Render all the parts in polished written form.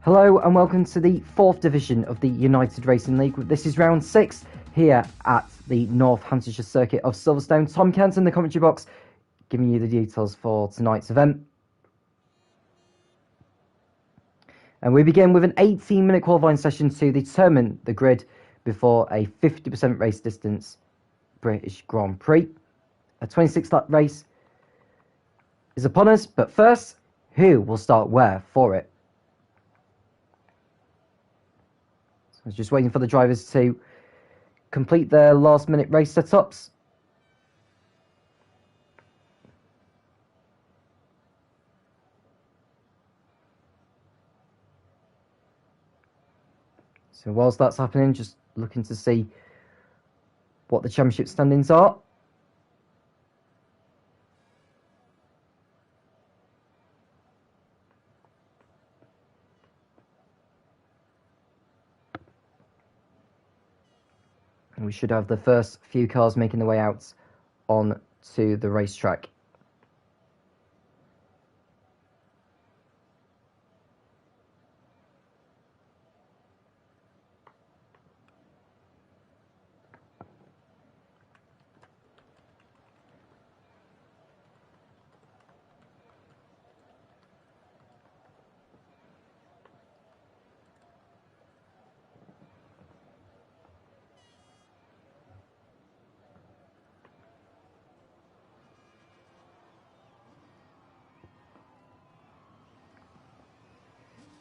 Hello and welcome to the 4th division of the United Racing League. This is round 6 here at the Northamptonshire circuit of Silverstone. Tom Kent in the commentary box giving you the details for tonight's event. And we begin with an 18-minute qualifying session to determine the grid before a 50% race distance British Grand Prix. A 26-lap race is upon us, but first, who will start where for it? I was just waiting for the drivers to complete their last-minute race setups. So whilst that's happening, just looking to see what the championship standings are. And we should have the first few cars making their way out on to the racetrack.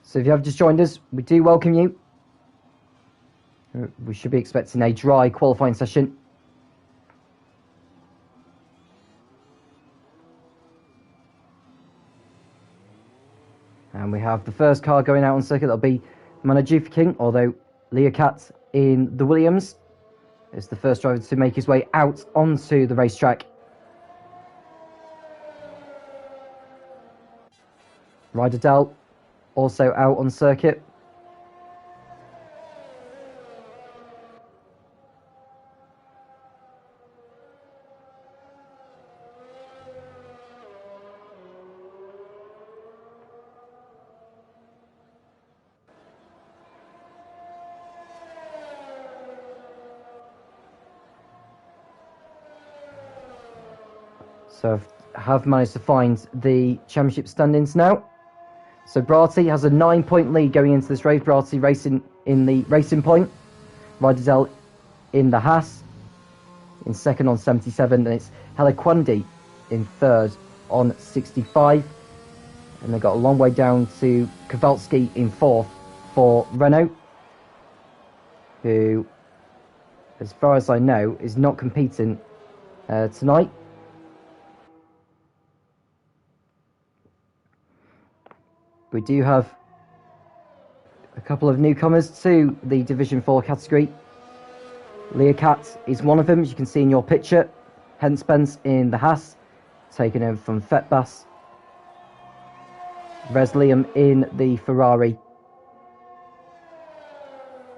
So if you have just joined us, we do welcome you. We should be expecting a dry qualifying session. And we have the first car going out on circuit. That'll be Manajufi King, although Leocat in the Williams is the first driver to make his way out onto the racetrack. Ryder Dell also out on circuit. So I have managed to find the championship standings now. So Bratti has a 9-point lead going into this race. Bratti racing in the Racing Point. Ryder Dell in the Haas in second on 77. And it's Heliquandi in third on 65. And they've got a long way down to Kowalski in fourth for Renault, who, as far as I know, is not competing tonight. We do have a couple of newcomers to the Division 4 category. Leocat is one of them, as you can see in your picture. Henspence in the Haas, taken over from Fetbas. Resliam in the Ferrari,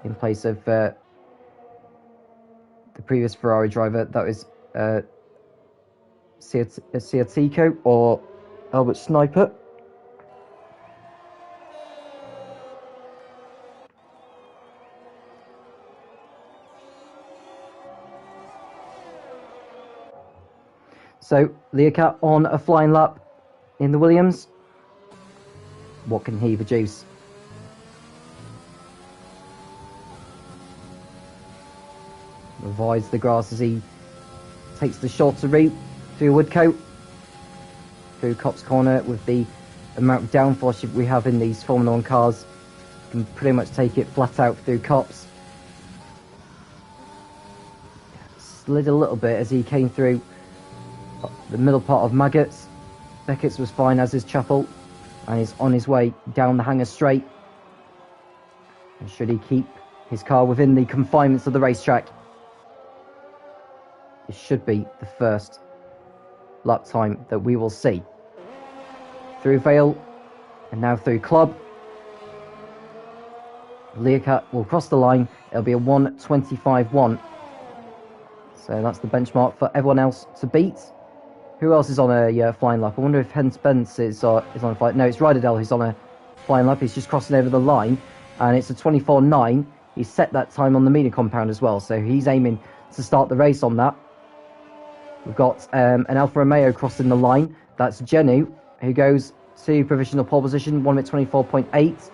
in place of the previous Ferrari driver, that was Ciatico or Albert Sniper. So, Leocat on a flying lap in the Williams. What can he produce? Avoids the grass as he takes the shorter route through Woodcote, through Copse Corner. With the amount of downforce we have in these Formula 1 cars, you can pretty much take it flat out through Copse. Slid a little bit as he came through the middle part of Maggots. Beckett's was fine, as is Chapel, and is on his way down the Hanger Straight. And should he keep his car within the confinements of the racetrack, it should be the first lap time that we will see. Through Vale and now through Club. Leocat will cross the line. It'll be a 1:25.1. So that's the benchmark for everyone else to beat. Who else is on a flying lap? I wonder if Henspence is on a flight. No, it's Ryder Dell who's on a flying lap. He's just crossing over the line, and it's a 24.9. He's set that time on the media compound as well, so he's aiming to start the race on that. We've got an Alfa Romeo crossing the line. That's Genu, who goes to provisional pole position, 1 minute 24.8.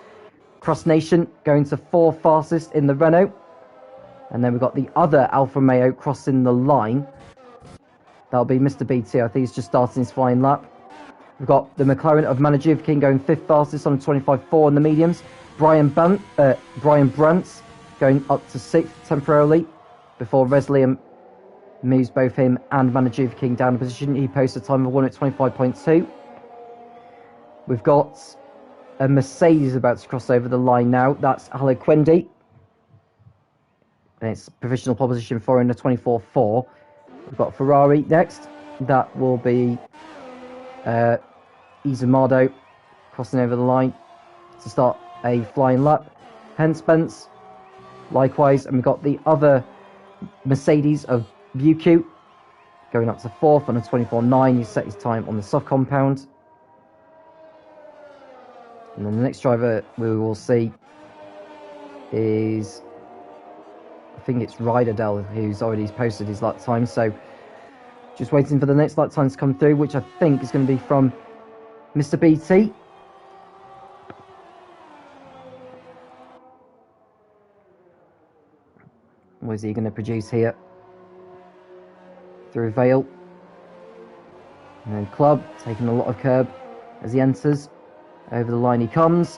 Cross Nation going to 4th fastest in the Renault. And then we've got the other Alfa Romeo crossing the line. That'll be Mr. BT. I think he's just starting his flying lap. We've got the McLaren of Manajivkin going 5th fastest on a 25.4 in the mediums. Brian Brandt going up to 6th temporarily before Resliam moves both him and Manajivkin down a position. He posts a time of 1 minute 25.2. We've got a Mercedes about to cross over the line now. That's Halequendi. And it's provisional pole position for in the 24.4. We've got Ferrari next. That will be Izumado crossing over the line to start a flying lap. Henspence, likewise. And we've got the other Mercedes of Buku going up to 4th on a 24.9. He set his time on the soft compound. And then the next driver we will see is, I think it's Ryderdell, who's already posted his lap time. So just waiting for the next lap time to come through, which I think is going to be from Mr. BT. What is he going to produce here? Through Vale. And then Club taking a lot of curb as he enters. Over the line he comes.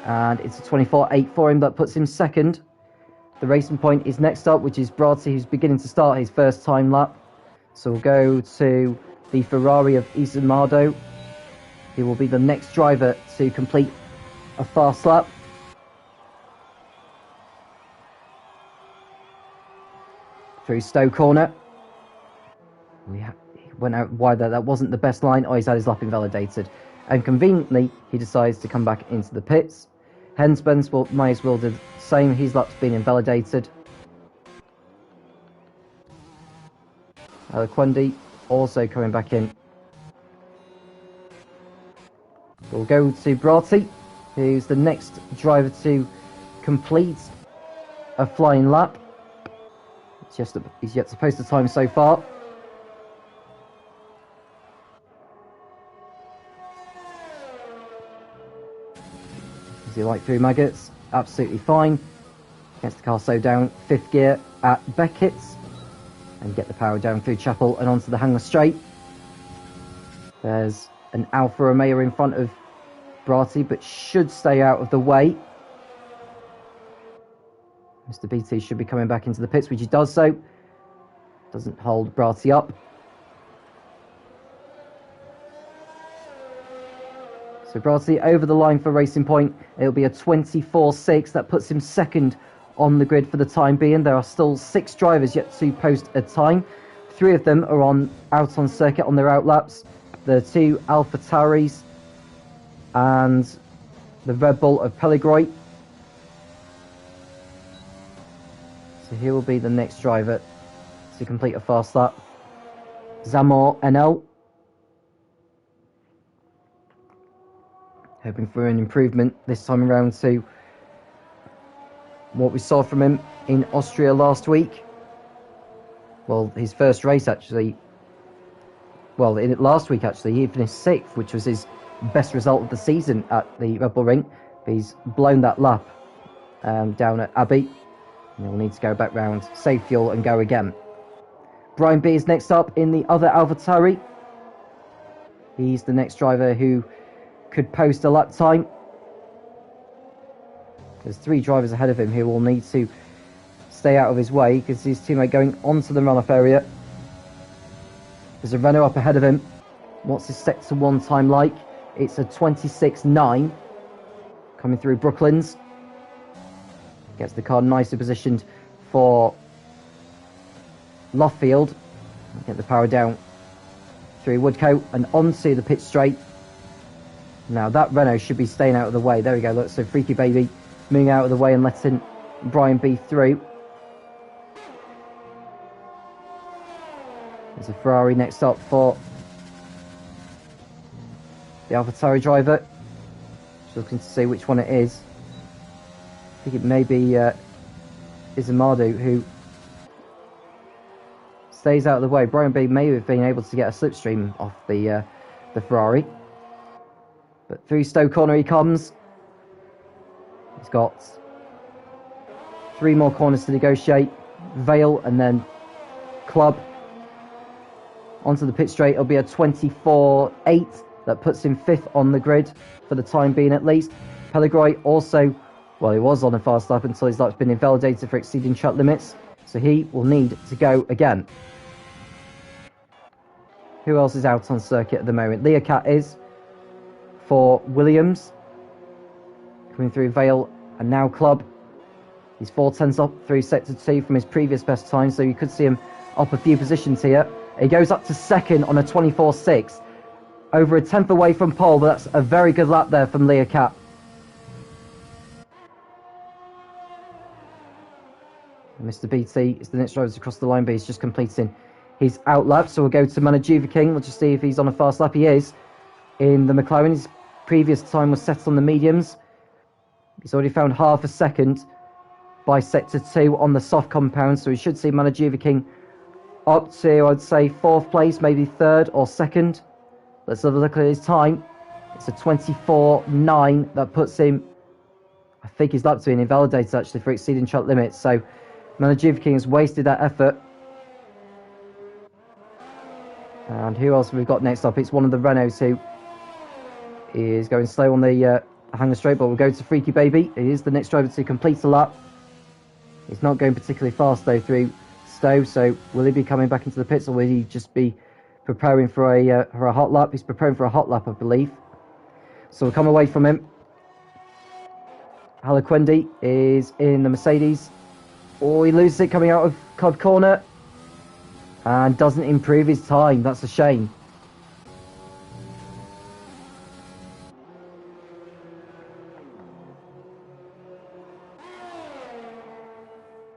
And it's a 24.8 for him. That puts him second. The Racing Point is next up, which is Bratti, who's beginning to start his first time lap. So we'll go to the Ferrari of Izumado. He will be the next driver to complete a fast lap. Through Stowe Corner. He went out wide there. That wasn't the best line. Oh, he's had his lap invalidated. And conveniently, he decides to come back into the pits. Henspence might as well do the same. His lap's been invalidated. Halequendi also coming back in. We'll go to Bratti, who's the next driver to complete a flying lap. He's yet to post the time so far. Is he like through maggots? Absolutely fine. Gets the car slowed down 5th gear at Beckett's. And get the power down through Chapel and onto the Hangar Straight. There's an Alfa Romeo in front of Bratti, but should stay out of the way. Mr. BT should be coming back into the pits, which he does so. Doesn't hold Bratti up. So Bratti over the line for Racing Point. It'll be a 24.6. That puts him second on the grid for the time being. There are still 6 drivers yet to post a time. 3 of them are out on circuit on their outlaps. The 2 Alpha Tauris and the Red Bull of Pelligroy. So he will be the next driver to complete a fast lap. Zamor NL. Hoping for an improvement this time around to what we saw from him in Austria last week. Well, his first race actually. Well, last week actually, he finished 6th, which was his best result of the season at the Red Bull Ring. But he's blown that lap down at Abbey. And he'll need to go back round, save fuel, and go again. Brian B is next up in the other AlphaTauri. He's the next driver who could post a lap time. There's 3 drivers ahead of him who will need to stay out of his way because his teammate going onto the runoff area. There's a Renault up ahead of him. What's his Sector 1 time like? It's a 26.9 coming through Brooklands. Gets the car nicely positioned for Loffield. Get the power down through Woodcote and onto the pit straight. Now that Renault should be staying out of the way. There we go, look, so Freaky Baby moving out of the way and letting Brian B through. There's a Ferrari next up for the AlphaTauri driver. looking to see which one it is. I think it may be Izamadu, who stays out of the way. Brian B may have been able to get a slipstream off the Ferrari. But through Stowe corner he comes. He's got 3 more corners to negotiate. Vale and then Club. Onto the pit straight, it'll be a 24.8 that puts him 5th on the grid for the time being at least. Pellegrini also, well, he was on a fast lap until his lap's been invalidated for exceeding track limits, so he will need to go again. Who else is out on circuit at the moment? Leacat is for Williams. Coming through Vale and now Club. He's 4/10 up through sector 2 from his previous best time, so you could see him up a few positions here. He goes up to 2nd on a 24.6. Over a 10th away from pole, but that's a very good lap there from Leacat. Mr. BT is the next driver across the line, but he's just completing his out lap. So we'll go to Manajuva King. We'll just see if he's on a fast lap. He is in the McLaren. His previous time was set on the mediums. He's already found half a second by sector 2 on the soft compound, so we should see Manajuva King up to, I'd say, 4th place, maybe 3rd or 2nd. Let's have a look at his time. It's a 24.9 that puts him, I think his lap's been invalidated actually for exceeding track limits, so Manajuva King has wasted that effort. And who else have we got next up? It's one of the Renaults who is going slow on the Hangar straight, but we'll go to Freaky Baby. He is the next driver to complete a lap. He's not going particularly fast though through Stowe, so will he be coming back into the pits, or will he just be preparing for a hot lap? He's preparing for a hot lap, I believe. So we'll come away from him. Halaquendi is in the Mercedes. Oh, he loses it coming out of Club corner and doesn't improve his time. That's a shame.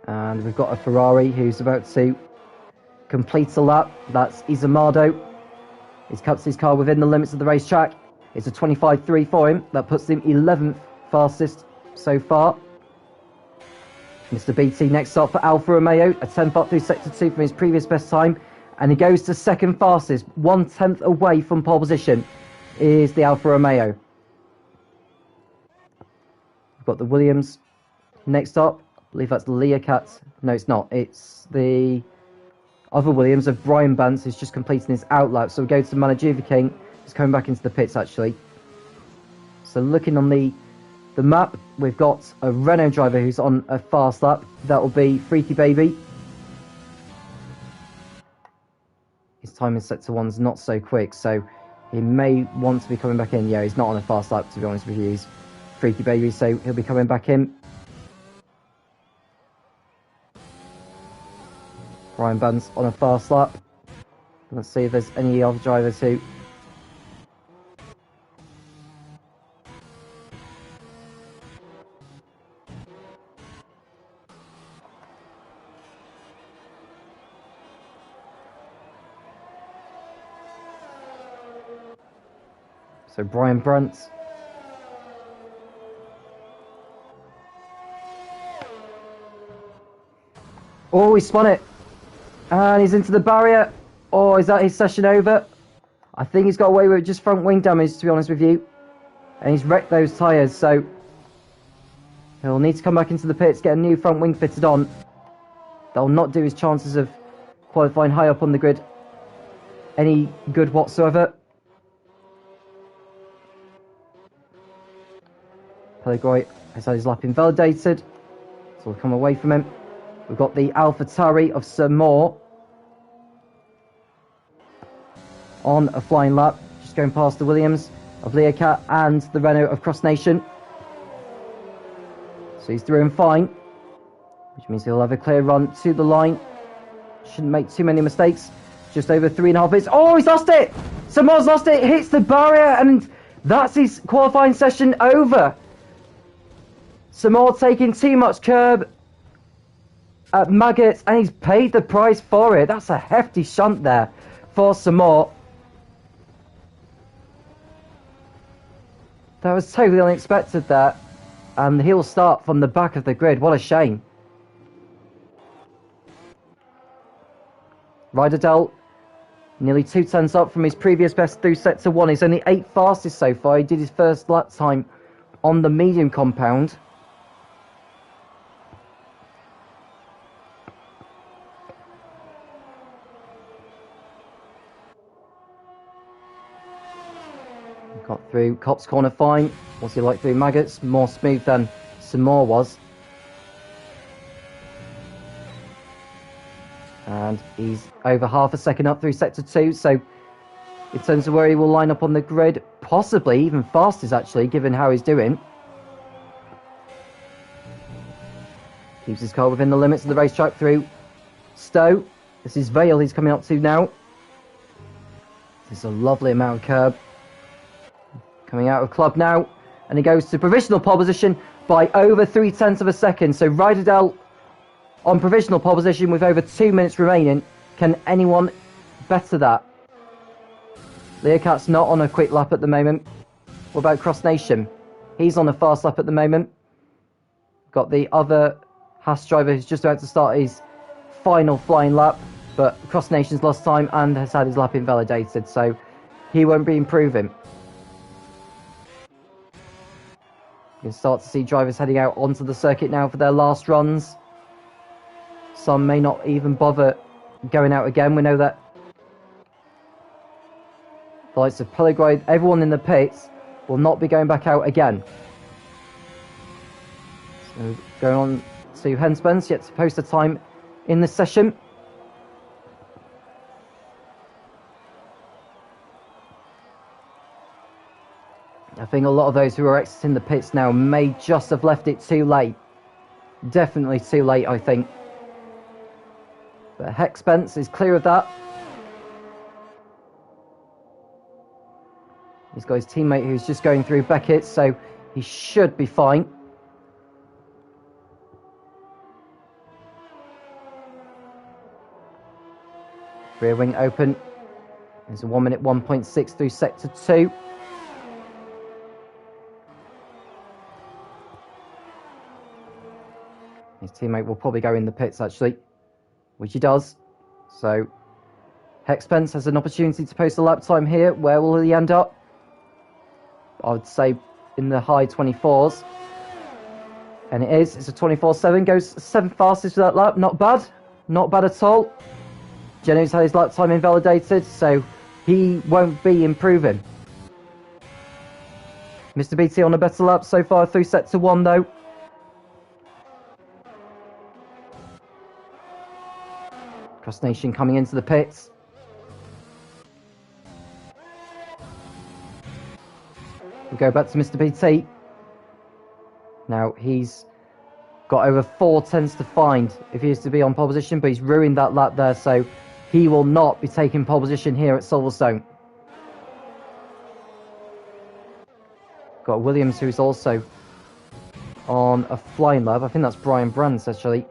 And we've got a Ferrari who's about to complete a lap. That's Izamado. He's kept his car within the limits of the racetrack. It's a 25.3 for him. That puts him 11th fastest so far. Mr. BT next up for Alfa Romeo. A 10th up through sector 2 from his previous best time. And he goes to 2nd fastest. 1/10 away from pole position is the Alfa Romeo. We've got the Williams next up. I believe that's the Leacat. No, it's not. It's the other Williams of Brian Bance, who's just completing his out lap. So we go to Manajuva King. He's coming back into the pits, actually. So looking on the map, we've got a Renault driver who's on a fast lap. That will be Freaky Baby. His time in sector 1's not so quick, so he may want to be coming back in. Yeah, he's not on a fast lap, to be honest with you. He's Freaky Baby, so he'll be coming back in. Brian Bance on a fast lap. Let's see if there's any other drivers who... So Brian Brunt. Oh, he spun it. And he's into the barrier. Oh, is that his session over? I think he's got away with just front wing damage, to be honest with you. And he's wrecked those tyres, so he'll need to come back into the pits, get a new front wing fitted on. That'll not do his chances of qualifying high up on the grid any good whatsoever. Pellegrini has had his lap invalidated, so we'll come away from him. We've got the AlphaTauri of Sir Moore on a flying lap, just going past the Williams of Leacat and the Renault of Cross Nation. So he's through and fine, which means he'll have a clear run to the line. Shouldn't make too many mistakes. Just over 3.5 minutes. Oh, he's lost it! Sir Moore's lost it, hits the barrier, and that's his qualifying session over. Sir Moore taking too much curb at Maggots, and he's paid the price for it. That's a hefty shunt there for Sir Moore. That was totally unexpected there. And he'll start from the back of the grid. What a shame. Ryderdale nearly 2 tenths up from his previous best through sector 1. He's only 8th fastest so far. He did his first lap time on the medium compound. Got through Copse Corner fine. What's he like through Maggots? More smooth than Samore was. And he's over half a second up through sector 2, so in terms of where he will line up on the grid, possibly even fastest actually, given how he's doing. Keeps his car within the limits of the racetrack through Stowe. This is Vale he's coming up to now. This is a lovely amount of curb. Coming out of club now, and he goes to provisional pole position by over 3 tenths of a second. So Ryderdale on provisional pole position with over 2 minutes remaining. Can anyone better that? Learcat's not on a quick lap at the moment. What about Cross Nation? He's on a fast lap at the moment. Got the other Haas driver who's just about to start his final flying lap, but Cross Nation's lost time and has had his lap invalidated, so he won't be improving. You can start to see drivers heading out onto the circuit now for their last runs. Some may not even bother going out again. We know that the likes of Pellegrini, everyone in the pits, will not be going back out again. So going on to Henspens, yet to post a time in this session. I think a lot of those who are exiting the pits now may just have left it too late. Definitely too late, I think. But Hexpence is clear of that. He's got his teammate who's just going through Beckett, so he should be fine. Rear wing open. There's a 1 minute 1.6 through sector 2. His teammate will probably go in the pits actually, which he does. So Hexpence has an opportunity to post a lap time here. Where will he end up? I would say in the high 24s. And it is. It's a 24.7. Goes 7th fastest for that lap. Not bad. Not bad at all. Geno's had his lap time invalidated, so he won't be improving. Mr. BT on a better lap so far through sector 1 though. Cross Nation coming into the pits. We'll go back to Mr. BT. Now, he's got over 4 tenths to find if he is to be on pole position, but he's ruined that lap there, so he will not be taking pole position here at Silverstone. Got Williams, who's also on a flying lap. I think that's Brian Brands, actually,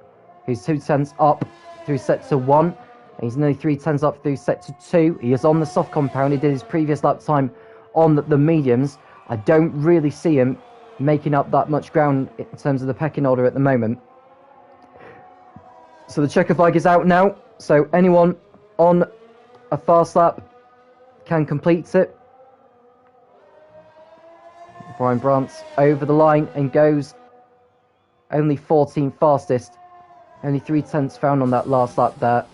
who's 2 tenths up through sector 1, and he's nearly 3 tenths up through sector 2. He is on the soft compound. He did his previous lap time on the mediums. I don't really see him making up that much ground in terms of the pecking order at the moment. So the checker flag is out now, so anyone on a fast lap can complete it. Brian Brant's over the line and goes only 14th fastest. Only 3 tenths found on that last lap there.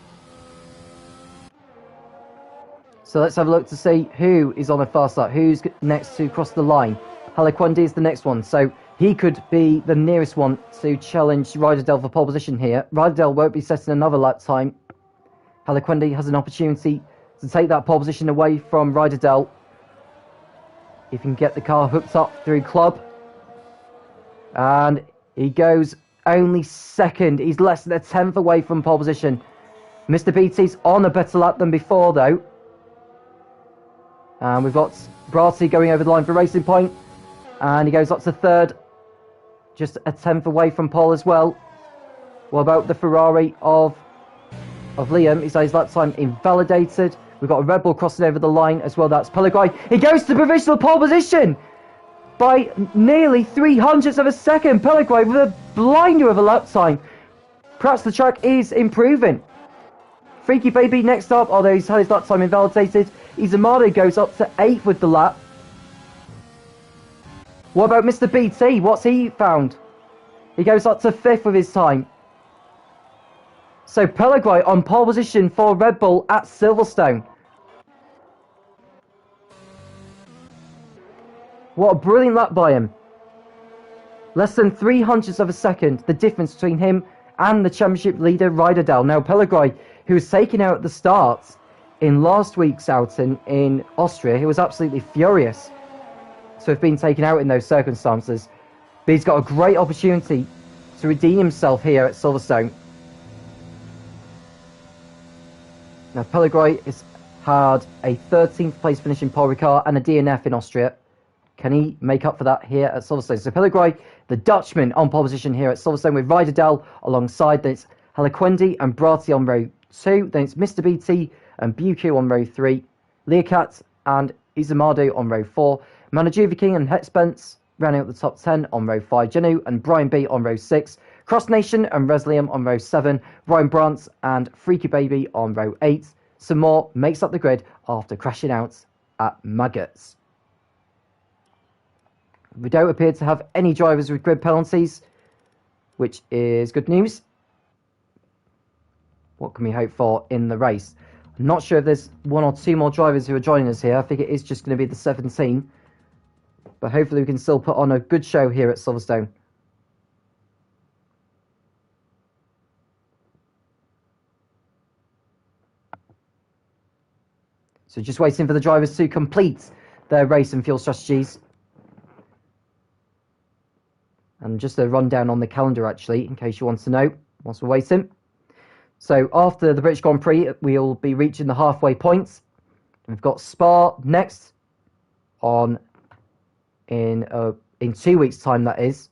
So let's have a look to see who is on a fast lap, who's next to cross the line. Halaquandi is the next one, so he could be the nearest one to challenge Ryderdale for pole position here. Ryderdale won't be setting another lap time. Halaquandi has an opportunity to take that pole position away from Ryderdale if he can get the car hooked up through club. And he goes only second. He's less than a tenth away from pole position. Mr. BT's on a better lap than before, though. And we've got Brati going over the line for Racing Point. And he goes up to third. Just a tenth away from pole as well. What about the Ferrari of Liam? He's had his lap time invalidated. We've got a Red Bull crossing over the line as well. That's Pellegrini. He goes to provisional pole position. by nearly 300ths of a second. Pellegrini with a blinder of a lap time. Perhaps the track is improving. Freaky Baby next up, although he's had his lap time invalidated. Izamado goes up to 8th with the lap. What about Mr. BT? What's he found? He goes up to 5th with his time. So Pellegrini on pole position for Red Bull at Silverstone. What a brilliant lap by him. Less than 300ths of a second, the difference between him and the championship leader, Ryderdale. Now Pellegrini, who was taken out at the start in last week's outing in Austria, he was absolutely furious to have been taken out in those circumstances. But he's got a great opportunity to redeem himself here at Silverstone. Now Pellegrini has had a 13th place finish in Paul Ricard and a DNF in Austria. Can he make up for that here at Silverstone? So Pellegrini, the Dutchman, on pole position here at Silverstone with Ryderdale alongside. Then it's Halaquendi and Bratti on row 2. Then it's Mr. BT and Buku on row 3. Learcat and Izamado on row 4. Manajuviking and Hetspence rounding out the top 10 on row 5. Genu and Brian B on row 6. Cross Nation and Resliam on row 7. Ryan Brant and Freaky Baby on row 8. Some more makes up the grid after crashing out at Maggots. We don't appear to have any drivers with grid penalties, which is good news. What can we hope for in the race? I'm not sure if there's one or two more drivers who are joining us here. I think it is just going to be the 17. But hopefully we can still put on a good show here at Silverstone. So just waiting for the drivers to complete their race and fuel strategies. And just a rundown on the calendar, actually, in case you want to know, whilst we're waiting. So after the British Grand Prix, we'll be reaching the halfway point. We've got Spa next in 2 weeks' time, that is.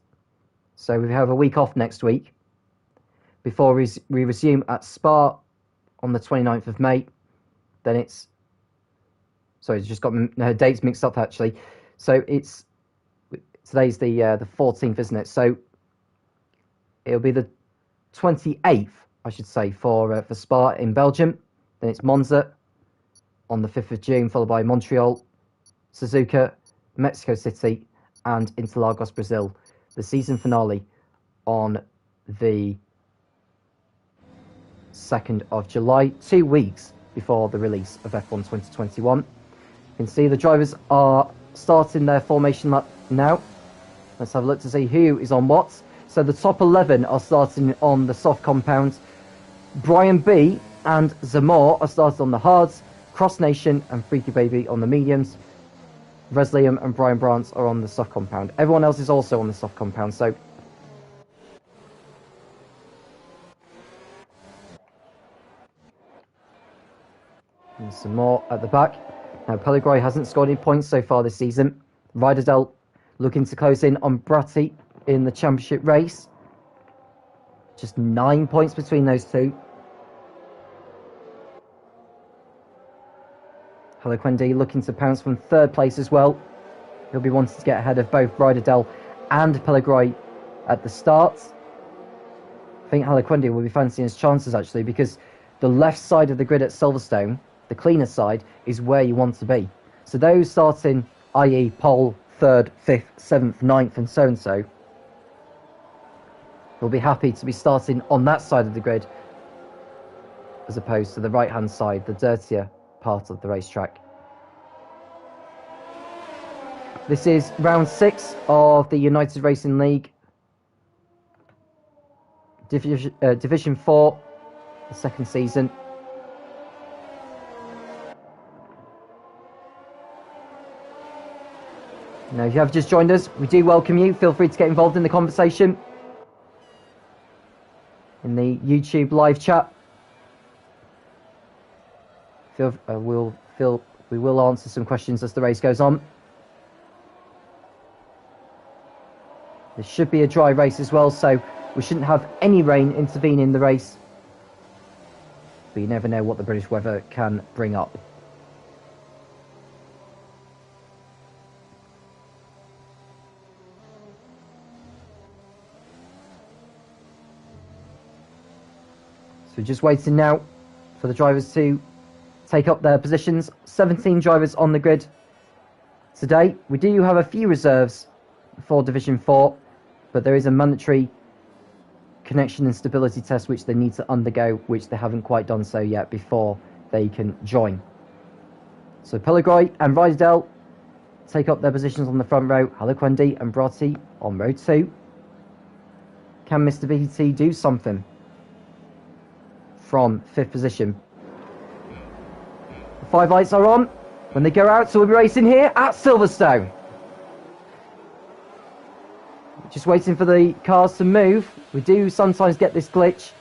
So we have a week off next week before we resume at Spa on the 29th of May. Then it's... Sorry, just got dates mixed up, actually. So it's... Today's the 14th, isn't it? So it'll be the 28th, I should say, for Spa in Belgium. Then it's Monza on the 5th of June, followed by Montreal, Suzuka, Mexico City, and Interlagos, Brazil. The season finale on the 2nd of July, 2 weeks before the release of F1 2021. You can see the drivers are starting their formation lap now. Let's have a look to see who is on what. So the top 11 are starting on the soft compound. Brian B and Zamor are starting on the hards. Cross Nation and Freaky Baby on the mediums. Resliam and Brian Brant are on the soft compound. Everyone else is also on the soft compound. So and some more at the back. Now Pellegrini hasn't scored any points so far this season. Ryderdale looking to close in on Bratti in the championship race. Just 9 points between those two. Halaquendi looking to pounce from 3rd place as well. He'll be wanting to get ahead of both Ryderdale and Pellegrini at the start. I think Halaquendi will be fancying his chances, actually, because the left side of the grid at Silverstone, the cleaner side, is where you want to be. So those starting, i.e. pole, 3rd, 5th, 7th, 9th, and so, will be happy to be starting on that side of the grid as opposed to the right-hand side, the dirtier part of the racetrack. This is round 6 of the United Racing League Division 4, the second season. Now, if you have just joined us, we do welcome you. Feel free to get involved in the conversation in the YouTube live chat. We will answer some questions as the race goes on. There should be a dry race as well, so we shouldn't have any rain intervene in the race. But you never know what the British weather can bring up. So just waiting now for the drivers to take up their positions. 17 drivers on the grid today. We do have a few reserves for Division 4, but there is a mandatory connection and stability test which they need to undergo, which they haven't quite done so yet before they can join. So Pellegrini and Rydell take up their positions on the front row. Halaquendi and Bratti on row 2. Can Mr. BT do something from 5th position? The 5 lights are on when they go out, so we'll be racing here at Silverstone. Just waiting for the cars to move. We do sometimes get this glitch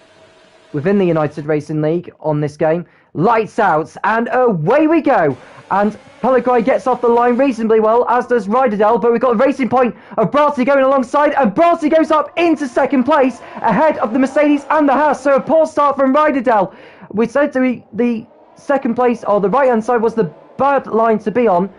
within the United Racing League on this game. Lights out, and away we go. And Pellegrini gets off the line reasonably well, as does Rydell, but we've got a racing point of Bratti going alongside, and Bratti goes up into 2nd place, ahead of the Mercedes and the Haas. So a poor start from Rydell. We said the 2nd place, or the right-hand side, was the bad line to be on,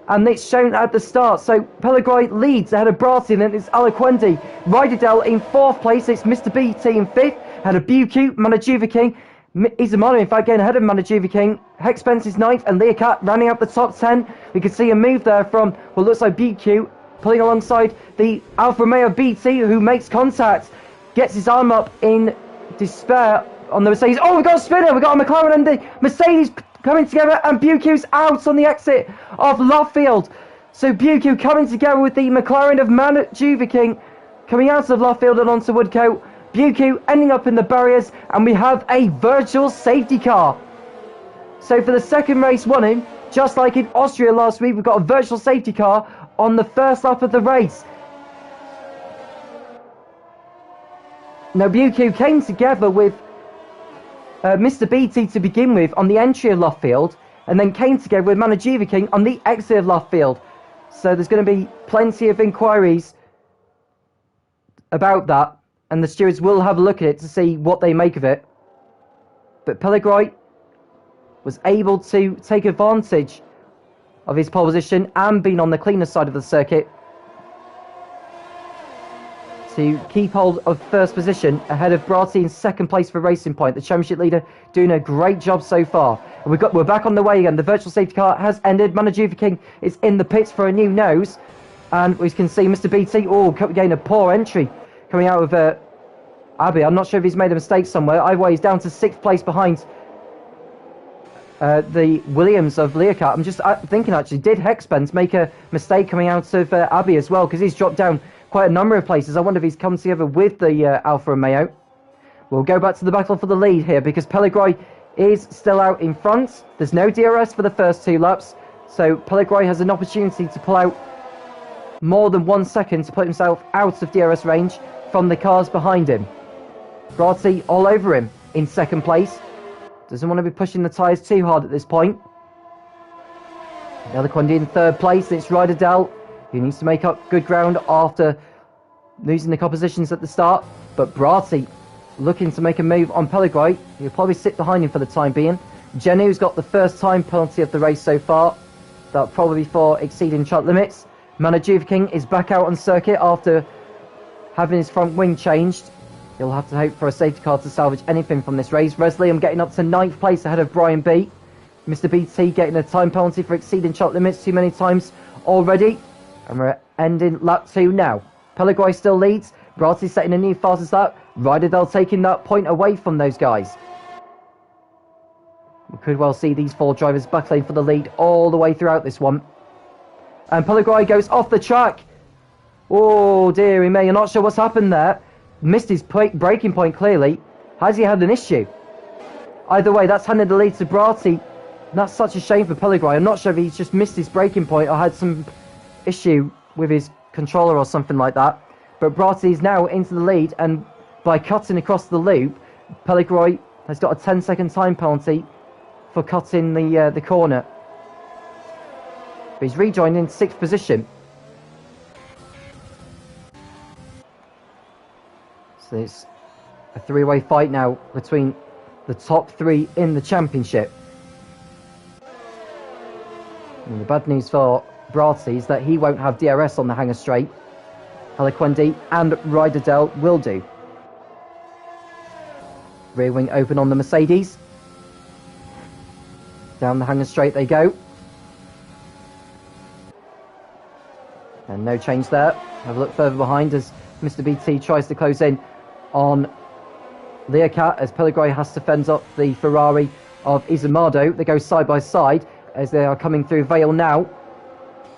and it's shown at the start. So Pellegrini leads ahead of Bratti, and then it's Halaquendi. Rydell in 4th place, it's Mr. BT in 5th, ahead of Bucu, Manajuva King. Izamano, in fact, getting ahead of Manajuva King. Hexpence is 9th, and Leocat running up the top 10. We can see a move there from what looks like Bucu, pulling alongside the Alfa Romeo BT, who makes contact, gets his arm up in despair on the Mercedes. Oh, we've got a spinner, we've got a McLaren and the Mercedes coming together, and Bucu's out on the exit of Luffield. So Bucu coming together with the McLaren of Manajuva King, coming out of Luffield and onto Woodcote. Bucu ending up in the barriers, and we have a virtual safety car. So for the 2nd race running, just like in Austria last week, we've got a virtual safety car on the 1st lap of the race. Now Bucu came together with Mr. BT to begin with on the entry of Luffield, and then came together with Manajuva King on the exit of Luffield. So there's going to be plenty of inquiries about that, and the stewards will have a look at it to see what they make of it. But Pellegrini was able to take advantage of his pole position and being on the cleaner side of the circuit to keep hold of 1st position ahead of Bratti in 2nd place for Racing Point. The championship leader doing a great job so far. And we're back on the way again. The virtual safety car has ended. Manajuva King is in the pits for a new nose, and we can see Mr. BT getting a poor entry coming out of Abbey. I'm not sure if he's made a mistake somewhere. Either way, he's down to 6th place behind the Williams of Leocat. I'm just thinking, actually, did Hexpence make a mistake coming out of Abbey as well? Because he's dropped down quite a number of places. I wonder if he's come together with the Alfa Romeo. We'll go back to the battle for the lead here, because Pellegrini is still out in front. There's no DRS for the first 2 laps, so Pellegrini has an opportunity to pull out more than 1 second to put himself out of DRS range from the cars behind him. Bratti all over him in 2nd place. Doesn't want to be pushing the tyres too hard at this point. Halaquendi in 3rd place. It's Rydell who needs to make up good ground after losing the compositions at the start. But Bratti looking to make a move on Pellegrini. He'll probably sit behind him for the time being. Genu's got the 1st time penalty of the race so far. That'll probably be for exceeding track limits. Manajuva King is back out on circuit after having his front wing changed. He'll have to hope for a safety car to salvage anything from this race. Resliam getting up to 9th place ahead of Brian B. Mr. BT getting a time penalty for exceeding track limits too many times already. And we're ending lap 2 now. Pellegrini still leads. Bratti setting a new fastest lap. Rydell taking that point away from those guys. We could well see these 4 drivers battling for the lead all the way throughout this one. And Pellegrini goes off the track. Oh dearie me, I'm not sure what's happened there. Missed his braking point clearly. Has he had an issue? Either way, that's handed the lead to Bratti. That's such a shame for Pellegrini. I'm not sure if he's just missed his braking point or had some issue with his controller or something like that. But Bratti is now into the lead, and by cutting across the loop, Pellegrini has got a 10-second time penalty for cutting the corner. But he's rejoined in 6th position. So it's a 3-way fight now between the top 3 in the championship. And the bad news for Bratti is that he won't have DRS on the Hangar Straight. Halaquendi and Rydell will do. Rear wing open on the Mercedes. Down the hanger straight they go. And no change there. Have a look further behind as Mr. BT tries to close in on Learcat as Pellegrini has to fend up the Ferrari of Izamado. They go side by side as they are coming through Vale now.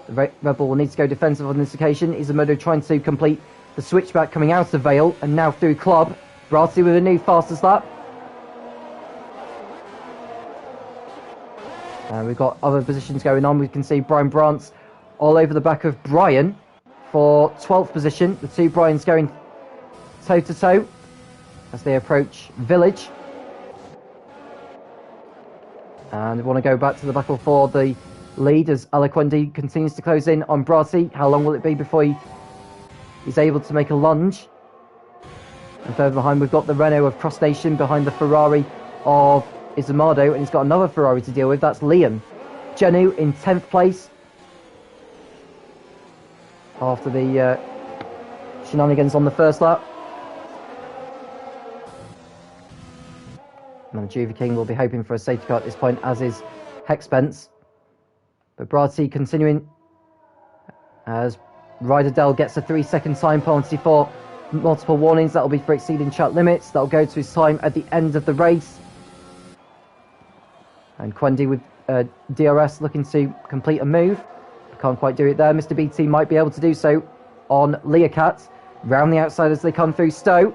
The Red Bull will need to go defensive on this occasion. Izamado trying to complete the switchback coming out of Vale and now through Club. Bratti with a new fastest lap. And we've got other positions going on. We can see Brian Brantz all over the back of Brian for 12th position. The two Brians going toe to toe as they approach Village. And we want to go back to the battle for the lead as Alaquendi continues to close in on Bratti. How long will it be before he's able to make a lunge? And further behind we've got the Renault of Cross Nation behind the Ferrari of Izamado, and he's got another Ferrari to deal with. That's Liam. Genu in 10th place after the shenanigans on the first lap. And Juva King will be hoping for a safety car at this point, as is Hexpence. But Bratti continuing as Ryder Dell gets a 3-second time penalty for multiple warnings. That'll be for exceeding track limits. That'll go to his time at the end of the race. And Quendi with DRS looking to complete a move. Can't quite do it there. Mr. BT might be able to do so on Learcat. Round the outside as they come through Stowe.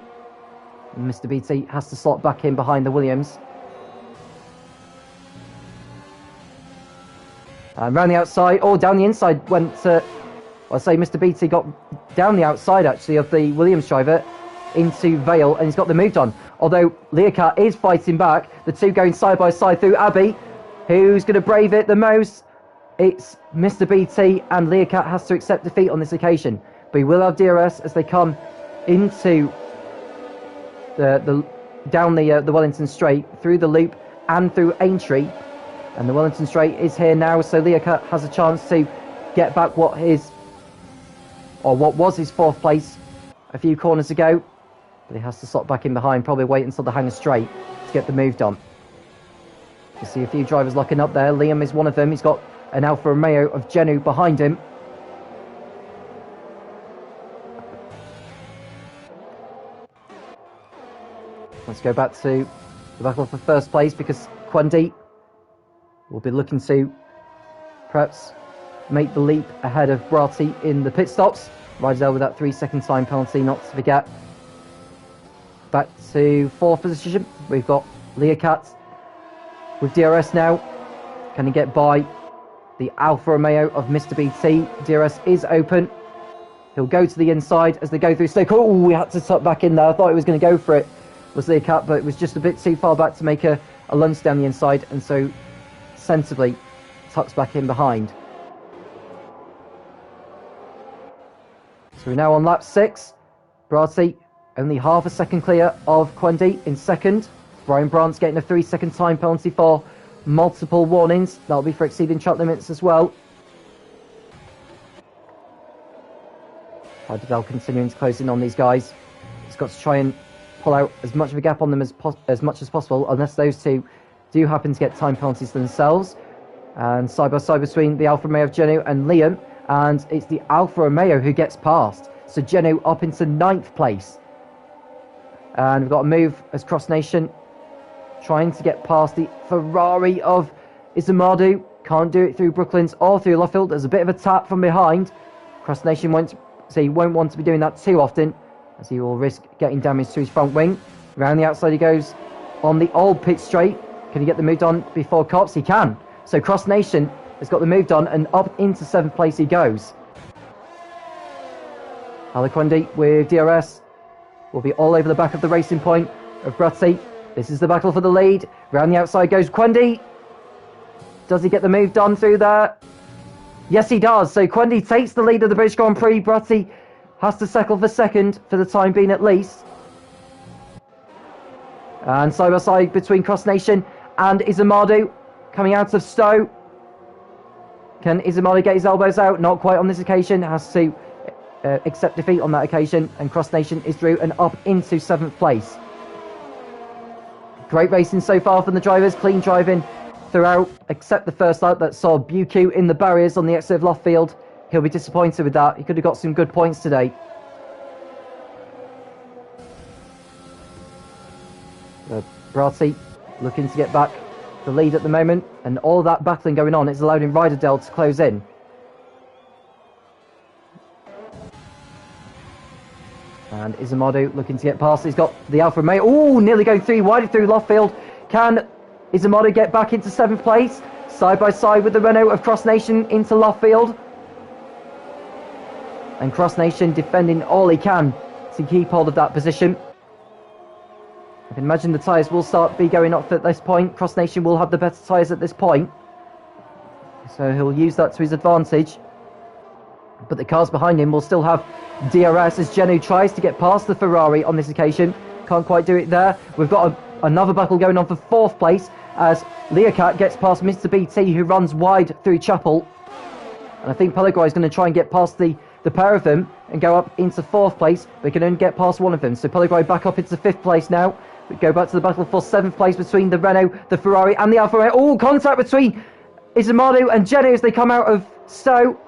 And Mr. BT has to slot back in behind the Williams. And round the outside, down the inside went, I'll say Mr. BT got down the outside actually of the Williams driver into Vale, and he's got the moved on. Although Learcat is fighting back, the two going side by side through Abbey. Who's going to brave it the most? It's Mr. BT, and Learcat has to accept defeat on this occasion. But he will have DRS as they come into down the Wellington Straight, through the loop and through Aintree. And the Wellington Straight is here now, so Learcat has a chance to get back what was his 4th place a few corners ago. But he has to slot back in behind, probably wait until the hanger straight to get the move done. You see a few drivers locking up there. Liam is one of them. He's got an Alfa Romeo of Genu behind him. Let's go back to the battle for first place, because Quendi will be looking to perhaps make the leap ahead of Bratti in the pit stops. Rydell with that 3-second time penalty, not to forget. Back to 4th position, we've got Learcat with DRS now. Can he get by the Alfa Romeo of Mr. BT? DRS is open. He'll go to the inside as they go through Stoke. Oh, we had to tuck back in there. I thought he was going to go for it, was Learcat, but it was just a bit too far back to make a lunge down the inside, and so sensibly tucks back in behind. So we're now on lap 6. Bratti only half a second clear of Quendi in second. Brian Brantz getting a 3-second time penalty for multiple warnings. That'll be for exceeding track limits as well. Hydedel continuing to close in on these guys. He's got to try and pull out as much of a gap on them as much as possible, unless those two do happen to get time penalties themselves. And side by side between the Alfa Romeo of Genu and Liam, and it's the Alfa Romeo who gets past. So Genu up into 9th place. And we've got a move as Cross Nation trying to get past the Ferrari of Izamadu. Can't do it through Brooklands or through Luffield. There's a bit of a tap from behind. Cross Nation won't want to be doing that too often, as he will risk getting damage to his front wing. Around the outside he goes on the old pit straight. Can he get the move done before Cops? He can. So Cross Nation has got the move done, and up into 7th place he goes. Alaquendi with DRS will be all over the back of the racing point of Bratti. This is the battle for the lead. Round the outside goes Quendi. Does he get the move done through there? Yes, he does. So Quendi takes the lead of the British Grand Prix. Bratti has to settle for second for the time being at least. And side by side between Cross Nation and Izamadu coming out of Stowe. Can Izamadu get his elbows out? Not quite on this occasion. Has to accept defeat on that occasion. And Cross Nation is through and up into 7th place. Great racing so far from the drivers, clean driving throughout, except the first lap that saw Buku in the barriers on the exit of Luffield. He'll be disappointed with that. He could have got some good points today. Bratti looking to get back the lead at the moment, and all that battling going on is allowing Ryderdale to close in. And Izamadu looking to get past. He's got the Alfa Romeo. Oh, nearly going through, wide through Luffield. Can Izamadu get back into 7th place? Side by side with the Renault of Cross Nation into Luffield. And Cross Nation defending all he can to keep hold of that position. I can imagine the tyres will start be going off at this point. Cross Nation will have the better tyres at this point, so he'll use that to his advantage. But the cars behind him will still have DRS as Genu tries to get past the Ferrari on this occasion. Can't quite do it there. We've got another battle going on for 4th place as Leocat gets past Mr. BT, who runs wide through Chapel. And I think Pellegrini is going to try and get past the pair of them and go up into 4th place, but can only get past one of them. So Pellegrini back up into 5th place now. We go back to the battle for 7th place between the Renault, the Ferrari and the Alfa Romeo. Oh, contact between Izamadu and Genu as they come out of Stowe.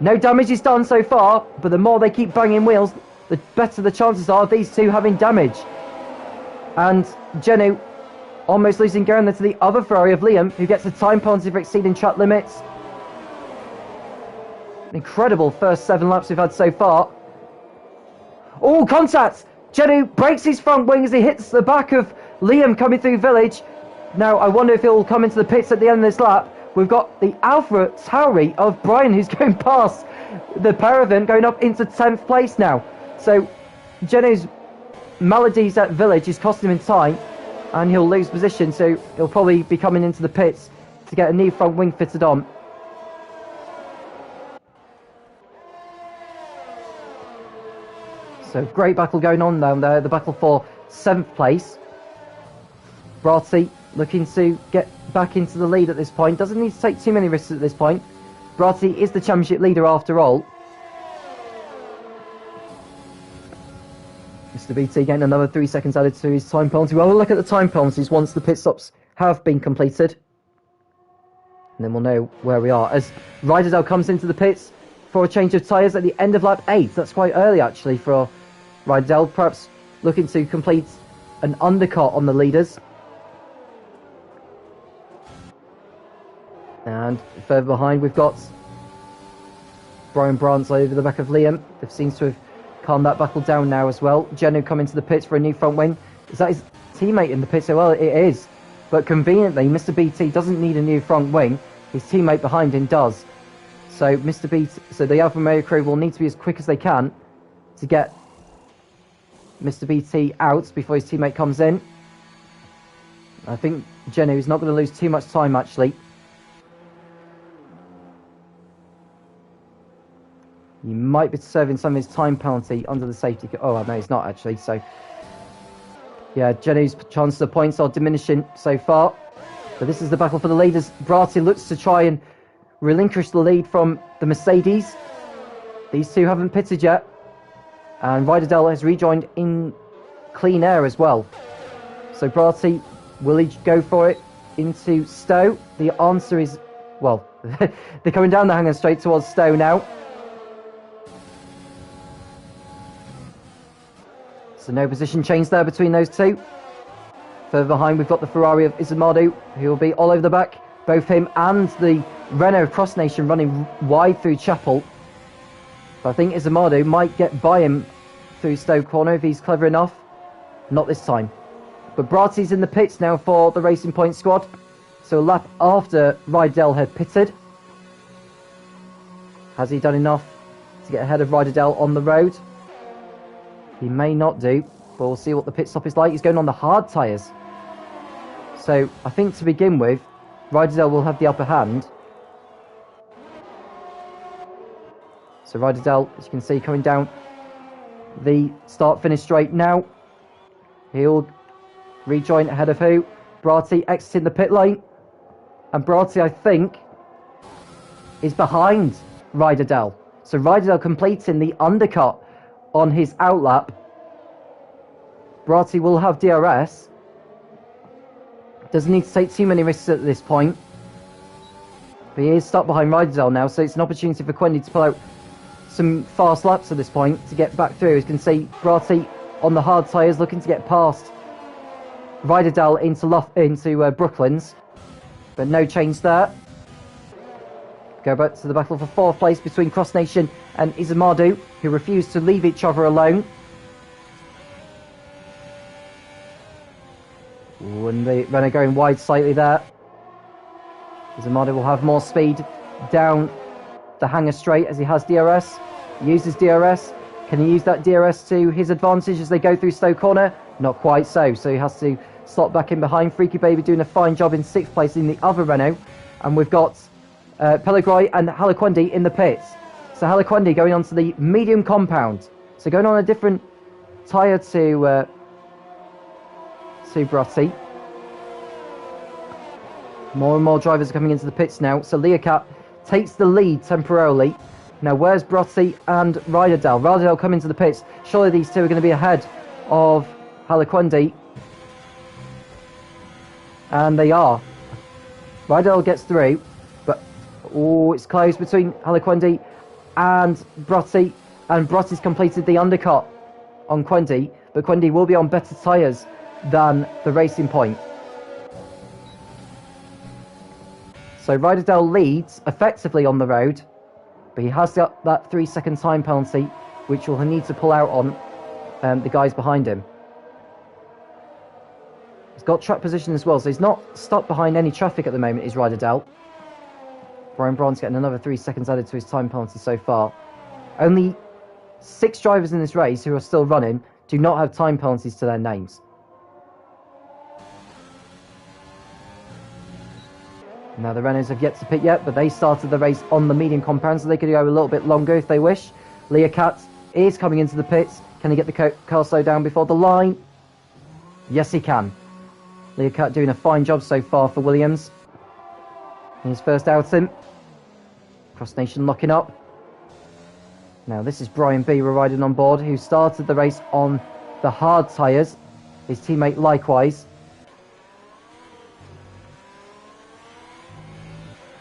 No damage is done so far, but the more they keep banging wheels, the better the chances are of these two having damage. And Genu almost losing ground there to the other Ferrari of Liam, who gets a time penalty for exceeding track limits. An incredible first 7 laps we've had so far. Oh, contact! Genu breaks his front wing as he hits the back of Liam coming through Village. Now, I wonder if he'll come into the pits at the end of this lap. We've got the Alpha Tauri of Brian, who's going past the pair of them, going up into 10th place now. So, Genu's maladies at Village is costing him time, and he'll lose position, so he'll probably be coming into the pits to get a new front wing fitted on. So great battle going on down there, the battle for 7th place. Bratti looking to get back into the lead at this point. Doesn't need to take too many risks at this point. Bratti is the championship leader after all. Mr. BT getting another 3 seconds added to his time penalty. Well, we'll look at the time penalties once the pit stops have been completed. And then we'll know where we are. As Ryderdale comes into the pits for a change of tyres at the end of lap 8. That's quite early actually for Ryderdale, perhaps looking to complete an undercut on the leaders. And further behind we've got Brian Brantz over the back of Liam. They seems to have calmed that battle down now as well. Genu coming to the pits for a new front wing. Is that his teammate in the pits? Well, it is. But conveniently, Mr. BT doesn't need a new front wing. His teammate behind him does. So the Alfa Romeo crew will need to be as quick as they can to get Mr. BT out before his teammate comes in. I think Genu is not going to lose too much time actually. He might be serving some of his time penalty under the safety. Oh no, he's not actually. So yeah, Genu's chances of points are diminishing so far. But this is the battle for the leaders. Bratti looks to try and relinquish the lead from the Mercedes. These two haven't pitted yet. And Ryderdale has rejoined in clean air as well. So Bratti, will he go for it into Stowe? The answer is, well, they're coming down the hangar straight towards Stowe now. So no position change there between those two. Further behind we've got the Ferrari of Izamadu, who will be all over the back. Both him and the Renault Cross Nation running wide through Chapel. But I think Izamadu might get by him through Stowe Corner if he's clever enough. Not this time. But Bratti's in the pits now for the Racing Point squad. So a lap after Ryderdale had pitted. Has he done enough to get ahead of Ryderdale on the road? He may not do, but we'll see what the pit stop is like. He's going on the hard tyres. So I think to begin with, Ryderdale will have the upper hand. So Ryderdale, as you can see, coming down the start-finish straight now. He'll rejoin ahead of who? Bratti exiting the pit lane. And Bratti, I think, is behind Ryderdale. So Ryderdale completing the undercut on his outlap. Bratti will have DRS. Doesn't need to take too many risks at this point. But he is stuck behind Rydell now, so it's an opportunity for Quendi to pull out some fast laps at this point to get back through. As you can see, Bratti on the hard tyres looking to get past Rydell into Brooklands. But no change there. Go back to the battle for 4th place between Cross Nation and Izumadu, who refuse to leave each other alone. Ooh, and the Renault going wide slightly there. Izumadu will have more speed down the hangar straight as he has DRS. He uses DRS. Can he use that DRS to his advantage as they go through Stowe Corner? Not quite so he has to slot back in behind. Freaky Baby doing a fine job in 6th place in the other Renault. And we've got Pellegrini and Halaquendi in the pits. So Halaquendi going on to the medium compound. So going on a different tyre to Bratti. More and more drivers are coming into the pits now. So Leocat takes the lead temporarily. Now where's Bratti and Rydell? Rydell come into the pits. Surely these two are going to be ahead of Halaquendi. And they are. Rydell gets through. But it's close between Halaquendi and Bratti. And Bratti's completed the undercut on Quendi. But Quendi will be on better tyres than the Racing Point. So Rydell leads effectively on the road, but he has got that 3-second time penalty, which will need to pull out on the guys behind him. He's got track position as well, so he's not stuck behind any traffic at the moment, is Rydell. Brian Braun's getting another 3 seconds added to his time penalty so far. Only 6 drivers in this race who are still running do not have time penalties to their names. Now the Renaults have yet to pit yet, but they started the race on the medium compound, so they could go a little bit longer if they wish. Leocat is coming into the pits. Can he get the car slow down before the line? Yes, he can. Leocat doing a fine job so far for Williams. In his first outing. Cross Nation locking up. Now this is Brian B. we're riding on board, who started the race on the hard tyres. His teammate likewise.